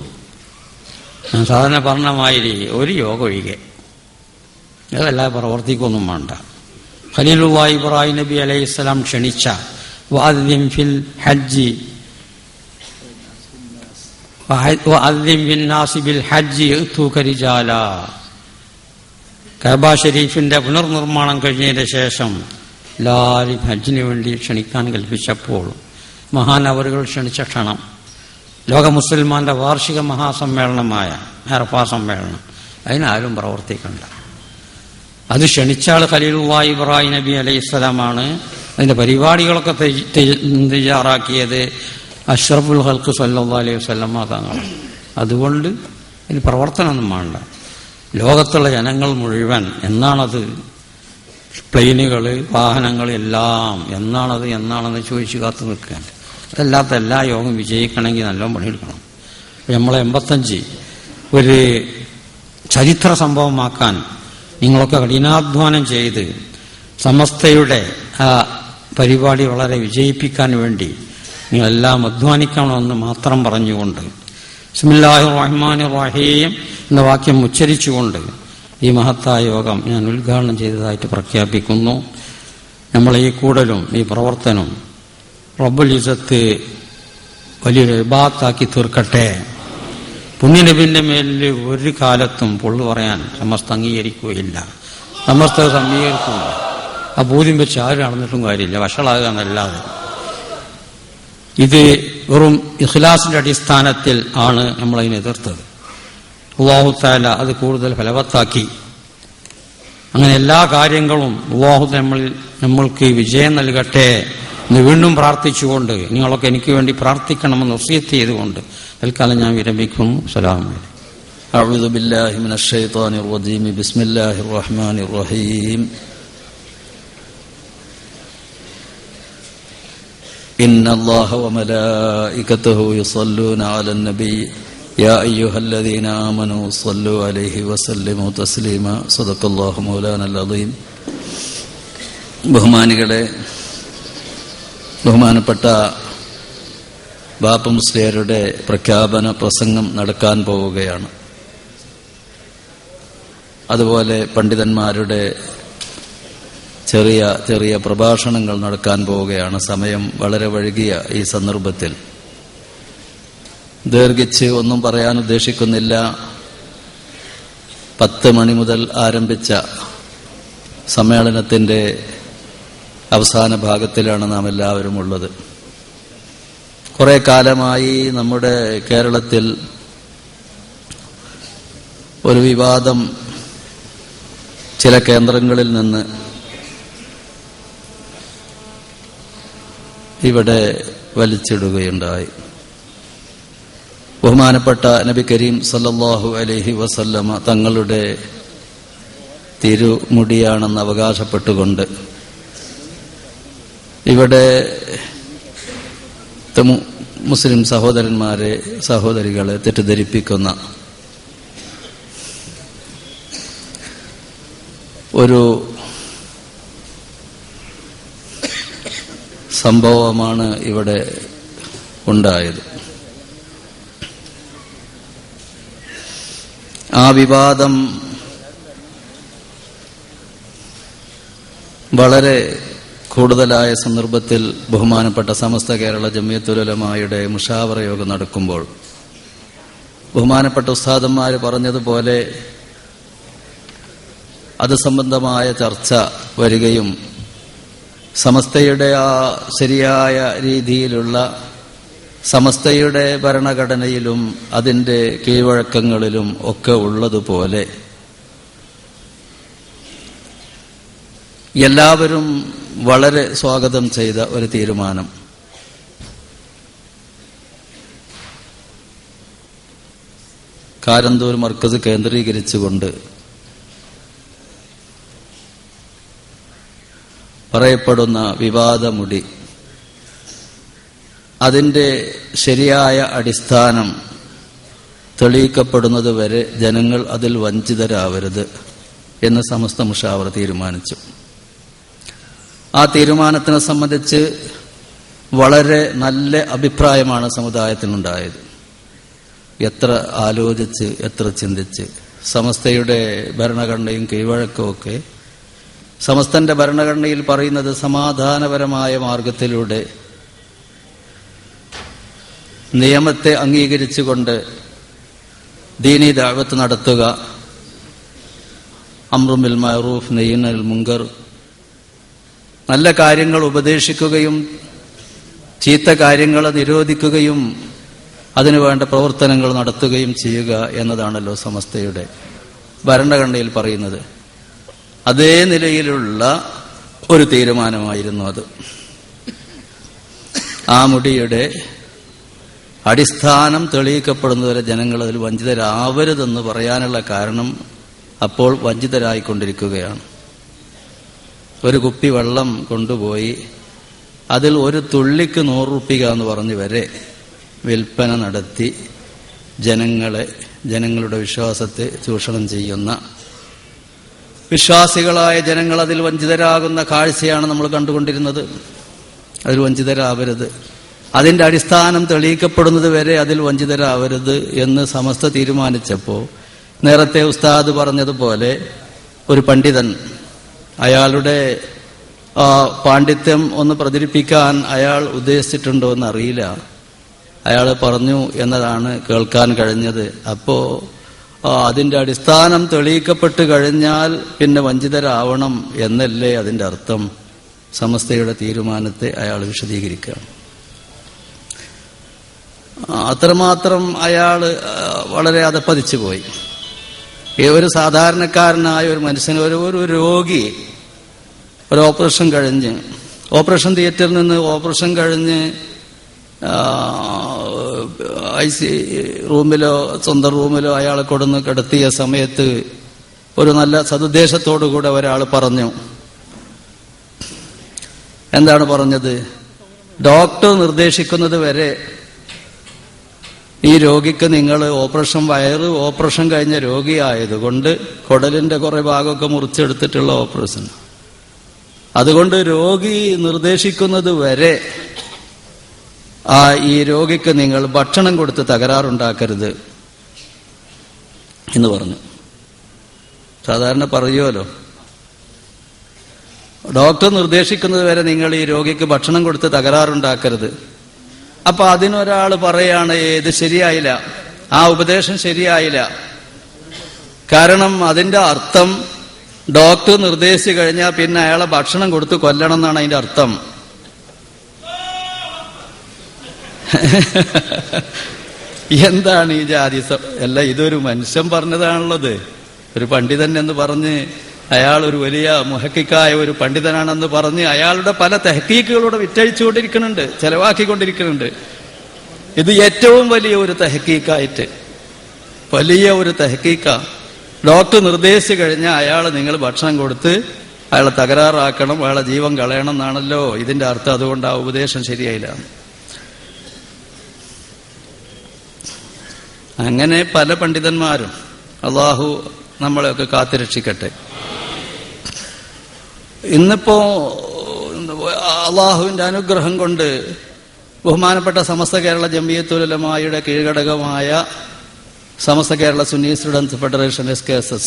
ഞാൻ സാധാരണ പറഞ്ഞ മാതിരി ഒരു യോഗം ഒഴികെ അതല്ലാതെ പ്രവർത്തിക്കൊന്നും വേണ്ട. ഖലീലുള്ളാഹി ഇബ്രാഹിം നബി അലൈഹിസ്സലാം ക്ഷണിച്ച വഅദ്ദിൻ ഫിൽ ഹജ്ജി വഅദ്ദിൻ ബിന്നാസി ബിൽ ഹജ്ജി യഅ്തൂക റിജാലാ. കഅബ ഷരീഫിന്റെ പുനർനിർമ്മാണം കഴിഞ്ഞതിന് ശേഷം എല്ലാവരും ഹജ്ജിന് വേണ്ടി ക്ഷണിക്കാൻ കൽപ്പിച്ചപ്പോൾ മഹാനവറുകൾ ക്ഷണിച്ച ക്ഷണം ലോക മുസൽമാന്റെ വാർഷിക മഹാസമ്മേളനമായ അറഫാ സമ്മേളനം, അതിനാരും പ്രവർത്തിക്കണ്ട. അത് ക്ഷണിച്ചാൾ ഖലീലുള്ളാഹി ഇബ്രാഹിം നബി അലൈഹിസ്സലാമാണ്. അതിന്റെ പരിപാടികളൊക്കെ തയ്യാറാക്കിയത് അഷ്റഫുൽ ഖൽഖ് സല്ലല്ലാഹു അലൈഹി വസല്ലം തങ്ങളാണ്. അതുകൊണ്ട് ഇനി പ്രവർത്തനമൊന്നും വേണ്ട. ലോകത്തുള്ള ജനങ്ങൾ മുഴുവൻ എന്നാണത്, പ്ലെയിനുകൾ, വാഹനങ്ങൾ എല്ലാം എന്നാണെന്ന് ചോദിച്ചു കാത്തു നിൽക്കുകയാണ്. അതല്ലാത്ത എല്ലാ യോഗം വിജയിക്കണമെങ്കിൽ നല്ലോണം പണിയെടുക്കണം. നമ്മളെ 85 ഒരു ചരിത്ര സംഭവമാക്കാൻ നിങ്ങളൊക്കെ കഠിനാധ്വാനം ചെയ്ത് സമസ്തയുടെ ആ പരിപാടി വളരെ വിജയിപ്പിക്കാൻ വേണ്ടി നിങ്ങളെല്ലാം അധ്വാനിക്കണമെന്ന് മാത്രം പറഞ്ഞുകൊണ്ട് ബിസ്മില്ലാഹിർ റഹ്മാനിർ റഹീം എന്ന വാക്യം ഉച്ചരിച്ചുകൊണ്ട് ഈ മഹത്തായ യോഗം ഞാൻ ഉദ്ഘാടനം ചെയ്തതായിട്ട് പ്രഖ്യാപിക്കുന്നു. നമ്മളെ ഈ കൂടലും ഈ പ്രവർത്തനം റബ്ബുൽ ഇസ്സത്ത് വലിയൊരു ഇബാദത്താക്കി തീർക്കട്ടെ. പുണ്യനബിന്റെ മേലിൽ ഒരു കാലത്തും പൊള്ളു പറയാൻ സമസ്ത അംഗീകരിക്കുകയില്ല, സമസ്ത അംഗീകരിക്കുകയില്ല. ആ ബോധ്യം വെച്ച് ആരും നടന്നിട്ടും കാര്യമില്ല, വഷളാകുക എന്നല്ലാതെ. ഇത് വെറും ഇഖ്ലാസിന്റെ അടിസ്ഥാനത്തിൽ ആണ് നമ്മളതിനെ എതിർത്തത്. അല്ലാഹു തആല അത് കൂടുതൽ ഫലവത്താക്കി. അങ്ങനെ എല്ലാ കാര്യങ്ങളും അല്ലാഹു നമ്മൾക്ക് വിജയം നൽകട്ടെ എന്ന് വീണ്ടും പ്രാർത്ഥിച്ചുകൊണ്ട് നിങ്ങളൊക്കെ എനിക്ക് വേണ്ടി പ്രാർത്ഥിക്കണമെന്ന് വസിയത്ത് ചെയ്തുകൊണ്ട് തൽക്കാലം ഞാൻ വിരമിക്കുന്നു. അസ്സലാമു അലൈക്കും. അഊദു ബില്ലാഹി മിനശ് ശൈത്വാനിർ റജീം. ബിസ്മില്ലാഹിർ റഹ്മാനിർ റഹീം. ഇന്നല്ലാഹ വമലായികതഹു യുസല്ലൂന അലൻ നബി യാ അയ്യുഹല്ലദീന ആമനൂ സ്വല്ലു അലൈഹി വസല്ലിമു തസ്ലീമ. സദഖല്ലാഹു മൗലാനൽ അദീം. ബഹുമാനികളെ, ബഹുമാനപ്പെട്ട ബാപ്പ മുസ്ലിയാരുടെ പ്രഖ്യാപന പ്രസംഗം നടക്കാൻ പോവുകയാണ്. അതുപോലെ പണ്ഡിതന്മാരുടെ ചെറിയ ചെറിയ പ്രഭാഷണങ്ങൾ നടക്കാൻ പോവുകയാണ്. സമയം വളരെ വൈകിയ ഈ സന്ദർഭത്തിൽ ദീർഘിച്ച് ഒന്നും പറയാൻ ഉദ്ദേശിക്കുന്നില്ല. 10 മണി മുതൽ ആരംഭിച്ച സമ്മേളനത്തിന്റെ അവസാന ഭാഗത്തിലാണ് നാം എല്ലാവരും ഉള്ളത്. കുറെ കാലമായി നമ്മുടെ കേരളത്തിൽ ഒരു വിവാദം ചില കേന്ദ്രങ്ങളിൽ നിന്ന് ഇവിടെ വലിച്ചിടുകയുണ്ടായി. ബഹുമാനപ്പെട്ട നബി കരീം സല്ലല്ലാഹു അലൈഹി വസല്ലമ തങ്ങളുടെ തിരുമുടിയാണെന്ന് അവകാശപ്പെട്ടുകൊണ്ട് ഇവിടെ മുസ്ലിം സഹോദരന്മാരെ സഹോദരികളെ തെറ്റിദ്ധരിപ്പിക്കുന്ന ഒരു സംഭവമാണ് ഇവിടെ ഉണ്ടായത്. ആ വിവാദം വളരെ കൂടുതലായ സന്ദർഭത്തിൽ ബഹുമാനപ്പെട്ട സമസ്ത കേരള ജംഇയ്യത്തുൽ ഉലമായുടെ മുഷാവറ യോഗം നടക്കുമ്പോൾ ബഹുമാനപ്പെട്ട ഉസ്താദന്മാർ പറഞ്ഞതുപോലെ അത് സംബന്ധമായ ചർച്ച വരികയും സമസ്തയുടെ ആ ശരിയായ രീതിയിലുള്ള സമസ്തയുടെ ഭരണഘടനയിലും അതിന്റെ കീഴ്വഴക്കങ്ങളിലും ഒക്കെ ഉള്ളതുപോലെ എല്ലാവരും വളരെ സ്വാഗതം ചെയ്ത ഒരു തീരുമാനം കാരന്തൂർ മർക്കസ് കേന്ദ്രീകരിച്ചുകൊണ്ട് പറയപ്പെടുന്ന വിവാദമുടി അതിന്റെ ശരിയായ അടിസ്ഥാനം തെളിയിക്കപ്പെടുന്നതുവരെ ജനങ്ങൾ അതിൽ വഞ്ചിതരാവരുത് എന്ന് സമസ്ത മുഷാവറ തീരുമാനിച്ചു. ആ തീരുമാനത്തിനെ സംബന്ധിച്ച് വളരെ നല്ല അഭിപ്രായമാണ് സമുദായത്തിനുണ്ടായത്. എത്ര ആലോചിച്ച് എത്ര ചിന്തിച്ച് സമസ്തയുടെ ഭരണഘടനയും കീഴ്വഴക്കമൊക്കെ സമസ്തന്റെ ഭരണഘടനയിൽ പറയുന്നത് സമാധാനപരമായ മാർഗത്തിലൂടെ നിയമത്തെ അംഗീകരിച്ചുകൊണ്ട് ദീനി ദഅവത്ത് നടത്തുക, അംറു ബിൽ മഅറൂഫ് നഹ്യു അനിൽ മുൻകർ, നല്ല കാര്യങ്ങൾ ഉപദേശിക്കുകയും ചീത്ത കാര്യങ്ങൾ നിരോധിക്കുകയും അതിനുവേണ്ട പ്രവർത്തനങ്ങൾ നടത്തുകയും ചെയ്യുക എന്നതാണല്ലോ സമസ്തയുടെ ഭരണഘടനയിൽ പറയുന്നത്. അതേ നിലയിലുള്ള ഒരു തീരുമാനമായിരുന്നു അത്. ആ മുടിയുടെ അടിസ്ഥാനം തെളിയിക്കപ്പെടുന്നതുവരെ ജനങ്ങൾ അതിൽ വഞ്ചിതരാവരുതെന്ന് പറയാനുള്ള കാരണം അപ്പോൾ വഞ്ചിതരായിക്കൊണ്ടിരിക്കുകയാണ്. ഒരു കുപ്പി വെള്ളം കൊണ്ടുപോയി അതിൽ ഒരു തുള്ളിക്ക് 100 രൂപ എന്ന് പറഞ്ഞ് വരെ വിൽപ്പന നടത്തി ജനങ്ങളുടെ വിശ്വാസത്തെ ചൂഷണം ചെയ്യുന്ന, വിശ്വാസികളായ ജനങ്ങൾ അതിൽ വഞ്ചിതരാകുന്ന കാഴ്ചയാണ് നമ്മൾ കണ്ടുകൊണ്ടിരുന്നത്. അതിൽ വഞ്ചിതരാവരുത്, അതിന്റെ അടിസ്ഥാനം തെളിയിക്കപ്പെടുന്നത് വരെ അതിൽ വഞ്ചിതരാവരുത് എന്ന് സമസ്ത തീരുമാനിച്ചപ്പോൾ, നേരത്തെ ഉസ്താദ് പറഞ്ഞതുപോലെ ഒരു പണ്ഡിതൻ അയാളുടെ പാണ്ഡിത്യം ഒന്ന് പ്രചരിപ്പിക്കാൻ അയാൾ ഉദ്ദേശിച്ചിട്ടുണ്ടോ എന്നറിയില്ല, അയാൾ പറഞ്ഞു എന്നതാണ് കേൾക്കാൻ കഴിഞ്ഞത്. അപ്പോ അതിന്റെ അടിസ്ഥാനം തെളിയിക്കപ്പെട്ട് കഴിഞ്ഞാൽ പിന്നെ വഞ്ചിതരാവണം എന്നല്ലേ അതിന്റെ അർത്ഥം. സമസ്തയുടെ തീരുമാനത്തെ അയാൾ വിശദീകരിക്കുകയാണ്. അത്രമാത്രം അയാൾ വളരെ അധപ്പതിച്ചു പോയി. ഒരു സാധാരണക്കാരനായ ഒരു മനുഷ്യൻ, ഒരു രോഗി ഒരു ഓപ്പറേഷൻ തിയേറ്ററിൽ നിന്ന് ഓപ്പറേഷൻ കഴിഞ്ഞ് റൂമിലോ സ്വന്തം റൂമിലോ അയാളെ കൊടുന്ന് കിടത്തിയ സമയത്ത് ഒരു നല്ല സതുദ്ദേശത്തോടുകൂടെ ഒരാൾ പറഞ്ഞു. എന്താണ് പറഞ്ഞത്? ഡോക്ടർ നിർദ്ദേശിക്കുന്നത് വരെ ഈ രോഗിക്ക് നിങ്ങൾ ഓപ്പറേഷൻ കഴിഞ്ഞ രോഗിയായതുകൊണ്ട് കുടലിന്റെ കുറെ ഭാഗമൊക്കെ മുറിച്ചെടുത്തിട്ടുള്ള ഓപ്പറേഷൻ, അതുകൊണ്ട് രോഗി നിർദ്ദേശിക്കുന്നത് വരെ ഈ രോഗിക്ക് നിങ്ങൾ ഭക്ഷണം കൊടുത്ത് തകരാറുണ്ടാക്കരുത് എന്ന് പറഞ്ഞു. സാധാരണ പറയുമല്ലോ, ഡോക്ടർ നിർദ്ദേശിക്കുന്നത് വരെ നിങ്ങൾ ഈ രോഗിക്ക് ഭക്ഷണം കൊടുത്ത് തകരാറുണ്ടാക്കരുത്. അപ്പൊ അതിനൊരാൾ പറയാണ്, ഇത് ശരിയായില്ല, ആ ഉപദേശം ശരിയായില്ല. കാരണം അതിന്റെ അർത്ഥം ഡോക്ടർ നിർദ്ദേശിച്ചു കഴിഞ്ഞാൽ പിന്നെ അയാളെ ഭക്ഷണം കൊടുത്ത് കൊല്ലണം എന്നാണ് അതിന്റെ അർത്ഥം. എന്താണ് ഈ ജാതിസം? അല്ല, ഇതൊരു മനുഷ്യൻ പറഞ്ഞതാണുള്ളത്. ഒരു പണ്ഡിതൻ എന്ന് പറഞ്ഞ് അയാൾ ഒരു വലിയ മുഹക്കിക്കായ ഒരു പണ്ഡിതനാണെന്ന് പറഞ്ഞ് അയാളുടെ പല തെഹക്കീക്കുകളൂടെ വിറ്റഴിച്ചുകൊണ്ടിരിക്കുന്നുണ്ട്, ചെലവാക്കിക്കൊണ്ടിരിക്കുന്നുണ്ട്. ഇത് ഏറ്റവും വലിയ ഒരു തെഹക്കീക്കായിട്ട്, വലിയ ഒരു തെഹക്കീക്ക. ഡോക്ടർ നിർദ്ദേശിച്ചു കഴിഞ്ഞാൽ അയാൾ നിങ്ങൾ ഭക്ഷണം കൊടുത്ത് അയാളെ തകരാറാക്കണം, അയാളെ ജീവൻ കളയണം എന്നാണല്ലോ ഇതിന്റെ അർത്ഥം. അതുകൊണ്ട് ആ ഉപദേശം ശരിയായില്ല. അങ്ങനെ പല പണ്ഡിതന്മാരും, അള്ളാഹു നമ്മളെയൊക്കെ കാത്തുരക്ഷിക്കട്ടെ. ഇന്നിപ്പോ അള്ളാഹുവിന്റെ അനുഗ്രഹം കൊണ്ട് ബഹുമാനപ്പെട്ട സമസ്ത കേരള ജംഇയ്യത്തുൽ ഉലമായുടെ കീഴ്ഘടകമായ Samastha Kerala Sunni students federation SKSS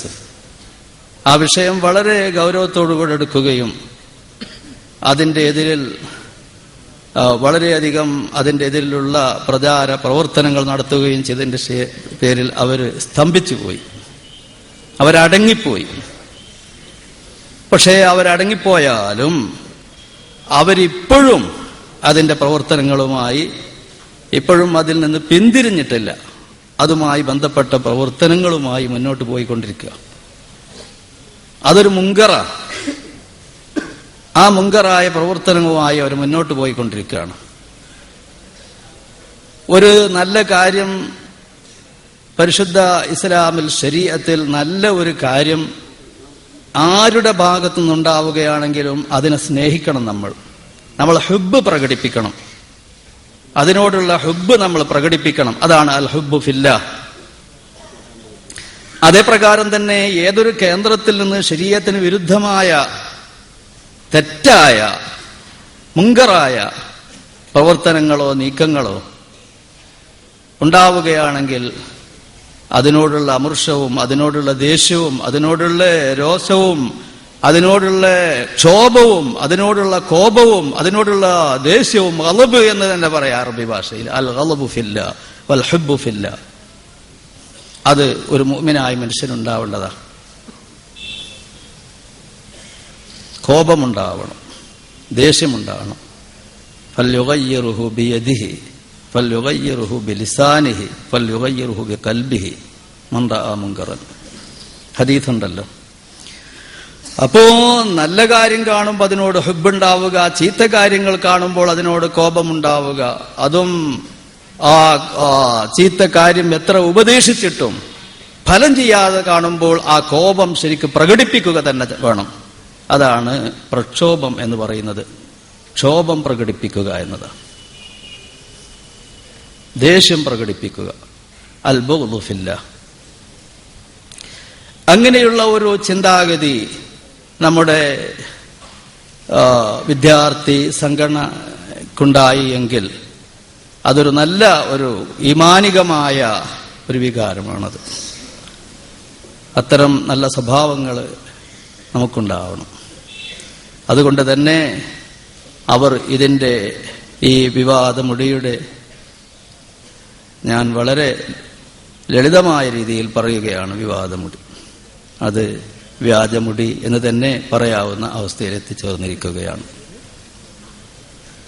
ആ വിഷയം വളരെ ഗൗരവത്തോടുകൂടെ എടുക്കുകയും അതിന്റെ എതിരിൽ വളരെയധികം അതിന്റെ എതിരിലുള്ള പ്രചാര പ്രവർത്തനങ്ങൾ നടത്തുകയും ചെയ്തതിന്റെ പേരിൽ അവർ സ്തംഭിച്ചുപോയി, അവരടങ്ങിപ്പോയി. പക്ഷേ അവരടങ്ങിപ്പോയാലും അവരിപ്പോഴും അതിന്റെ പ്രവർത്തനങ്ങളുമായി ഇപ്പോഴും അതിൽ നിന്ന് പിന്തിരിഞ്ഞിട്ടില്ല. അതുമായി ബന്ധപ്പെട്ട പ്രവർത്തനങ്ങളുമായി മുന്നോട്ട് പോയിക്കൊണ്ടിരിക്കുക. അതൊരു മുങ്കറ. ആ മുങ്കറായ പ്രവർത്തനവുമായി അവർ മുന്നോട്ട് പോയിക്കൊണ്ടിരിക്കുകയാണ്. ഒരു നല്ല കാര്യം പരിശുദ്ധ ഇസ്ലാമിൽ ശരീഅത്തിൽ നല്ല ഒരു കാര്യം ആരുടെ ഭാഗത്തു നിന്നുണ്ടാവുകയാണെങ്കിലും അതിനെ സ്നേഹിക്കണം. നമ്മൾ ഹുബ്ബ് പ്രകടിപ്പിക്കണം, അതിനോടുള്ള ഹുബ്ബ് നമ്മൾ പ്രകടിപ്പിക്കണം. അതാണ് അൽ ഹുബ്ബു ഫില്ലാഹ്. അതേപ്രകാരം തന്നെ ഏതൊരു കേന്ദ്രത്തിൽ നിന്ന് ശരീഅത്തിന് വിരുദ്ധമായ തെറ്റായ മുങ്കറായ പ്രവർത്തനങ്ങളോ നീക്കങ്ങളോ ഉണ്ടാവുകയാണെങ്കിൽ അതിനോടുള്ള അമർഷവും അതിനോടുള്ള ദേഷ്യവും അതിനോടുള്ള രോഷവും അതിനോടുള്ള ക്ഷോഭവും അതിനോടുള്ള കോപവും അതിനോടുള്ള ദേഷ്യവും ഗളബ് എന്ന് തന്നെ പറയാം അറബി ഭാഷയിൽ. അൽ ഗളബു ഫില്ല വൽ ഹുബ്ബു ഫില്ല. അത് ഒരു മുഅ്മിനായ മനുഷ്യനുണ്ടാവേണ്ടതാണ്. കോപമുണ്ടാവണം, ദേഷ്യമുണ്ടാവണം. ഫൽയുഗയ്യിറുഹു ബിയദിഹി ഫൽയുഗയ്യിറുഹു ബിലിസാനിഹി ഫൽയുഗയ്യിറുഹു ബിഖൽബിഹി മൻ റഅ മുൻകറൻ. ഹദീസുണ്ടല്ലോ. അപ്പോ നല്ല കാര്യം കാണുമ്പോൾ അതിനോട് ഹുബ്ബുണ്ടാവുക, ചീത്ത കാര്യങ്ങൾ കാണുമ്പോൾ അതിനോട് കോപമുണ്ടാവുക. അതും ആ ചീത്ത കാര്യം എത്ര ഉപദേശിച്ചിട്ടും ഫലം ചെയ്യാതെ കാണുമ്പോൾ ആ കോപം ശരിക്കും പ്രകടിപ്പിക്കുക തന്നെ വേണം. അതാണ് പ്രക്ഷോഭം എന്ന് പറയുന്നത്. ക്ഷോഭം പ്രകടിപ്പിക്കുക എന്നതാണ്, ദേഷ്യം പ്രകടിപ്പിക്കുക. അൽ ബുഗ്ദു ഫില്ലാഹ്. അങ്ങനെയുള്ള ഒരു ചിന്താഗതി നമ്മുടെ വിദ്യാർത്ഥി സംഘടനക്കുണ്ടായി എങ്കിൽ അതൊരു നല്ല ഒരു ഈമാനികമായ ഒരു വികാരമാണത്. അത്തരം നല്ല സ്വഭാവങ്ങൾ നമുക്കുണ്ടാവണം. അതുകൊണ്ട് തന്നെ അവർ ഇതിൻ്റെ ഈ വിവാദമുടിയുടെ ഞാൻ വളരെ ലളിതമായ രീതിയിൽ പറയുകയാണ്. വിവാദമുടി അത് വ്യാജമുടി എന്ന് തന്നെ പറയാവുന്ന അവസ്ഥയിൽ എത്തിച്ചേർന്നിരിക്കുകയാണ്.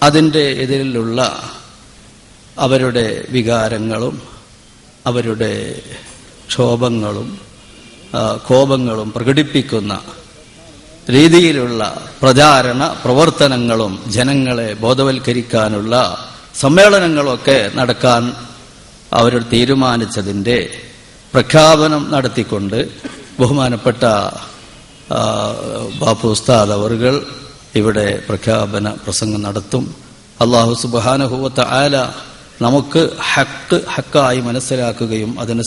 അതിൻ്റെ എതിരിലുള്ള അവരുടെ വികാരങ്ങളും അവരുടെ ക്ഷോഭങ്ങളും കോപങ്ങളും പ്രകടിപ്പിക്കുന്ന രീതിയിലുള്ള പ്രചാരണ പ്രവർത്തനങ്ങളും ജനങ്ങളെ ബോധവൽക്കരിക്കാനുള്ള സമ്മേളനങ്ങളൊക്കെ നടക്കാൻ അവർ തീരുമാനിച്ചതിൻ്റെ പ്രഖ്യാപനം നടത്തിക്കൊണ്ട് ബഹുമാനപ്പെട്ട ബാപ്പു ഉസ്താദ് അവറുകൾ ഇവിടെ പ്രഖ്യാപന പ്രസംഗം നടത്തും. അല്ലാഹു സുബ്ഹാനഹു വ തആല നമുക്ക് ഹക്കായി മനസ്സിലാക്കുകയും അതിനെ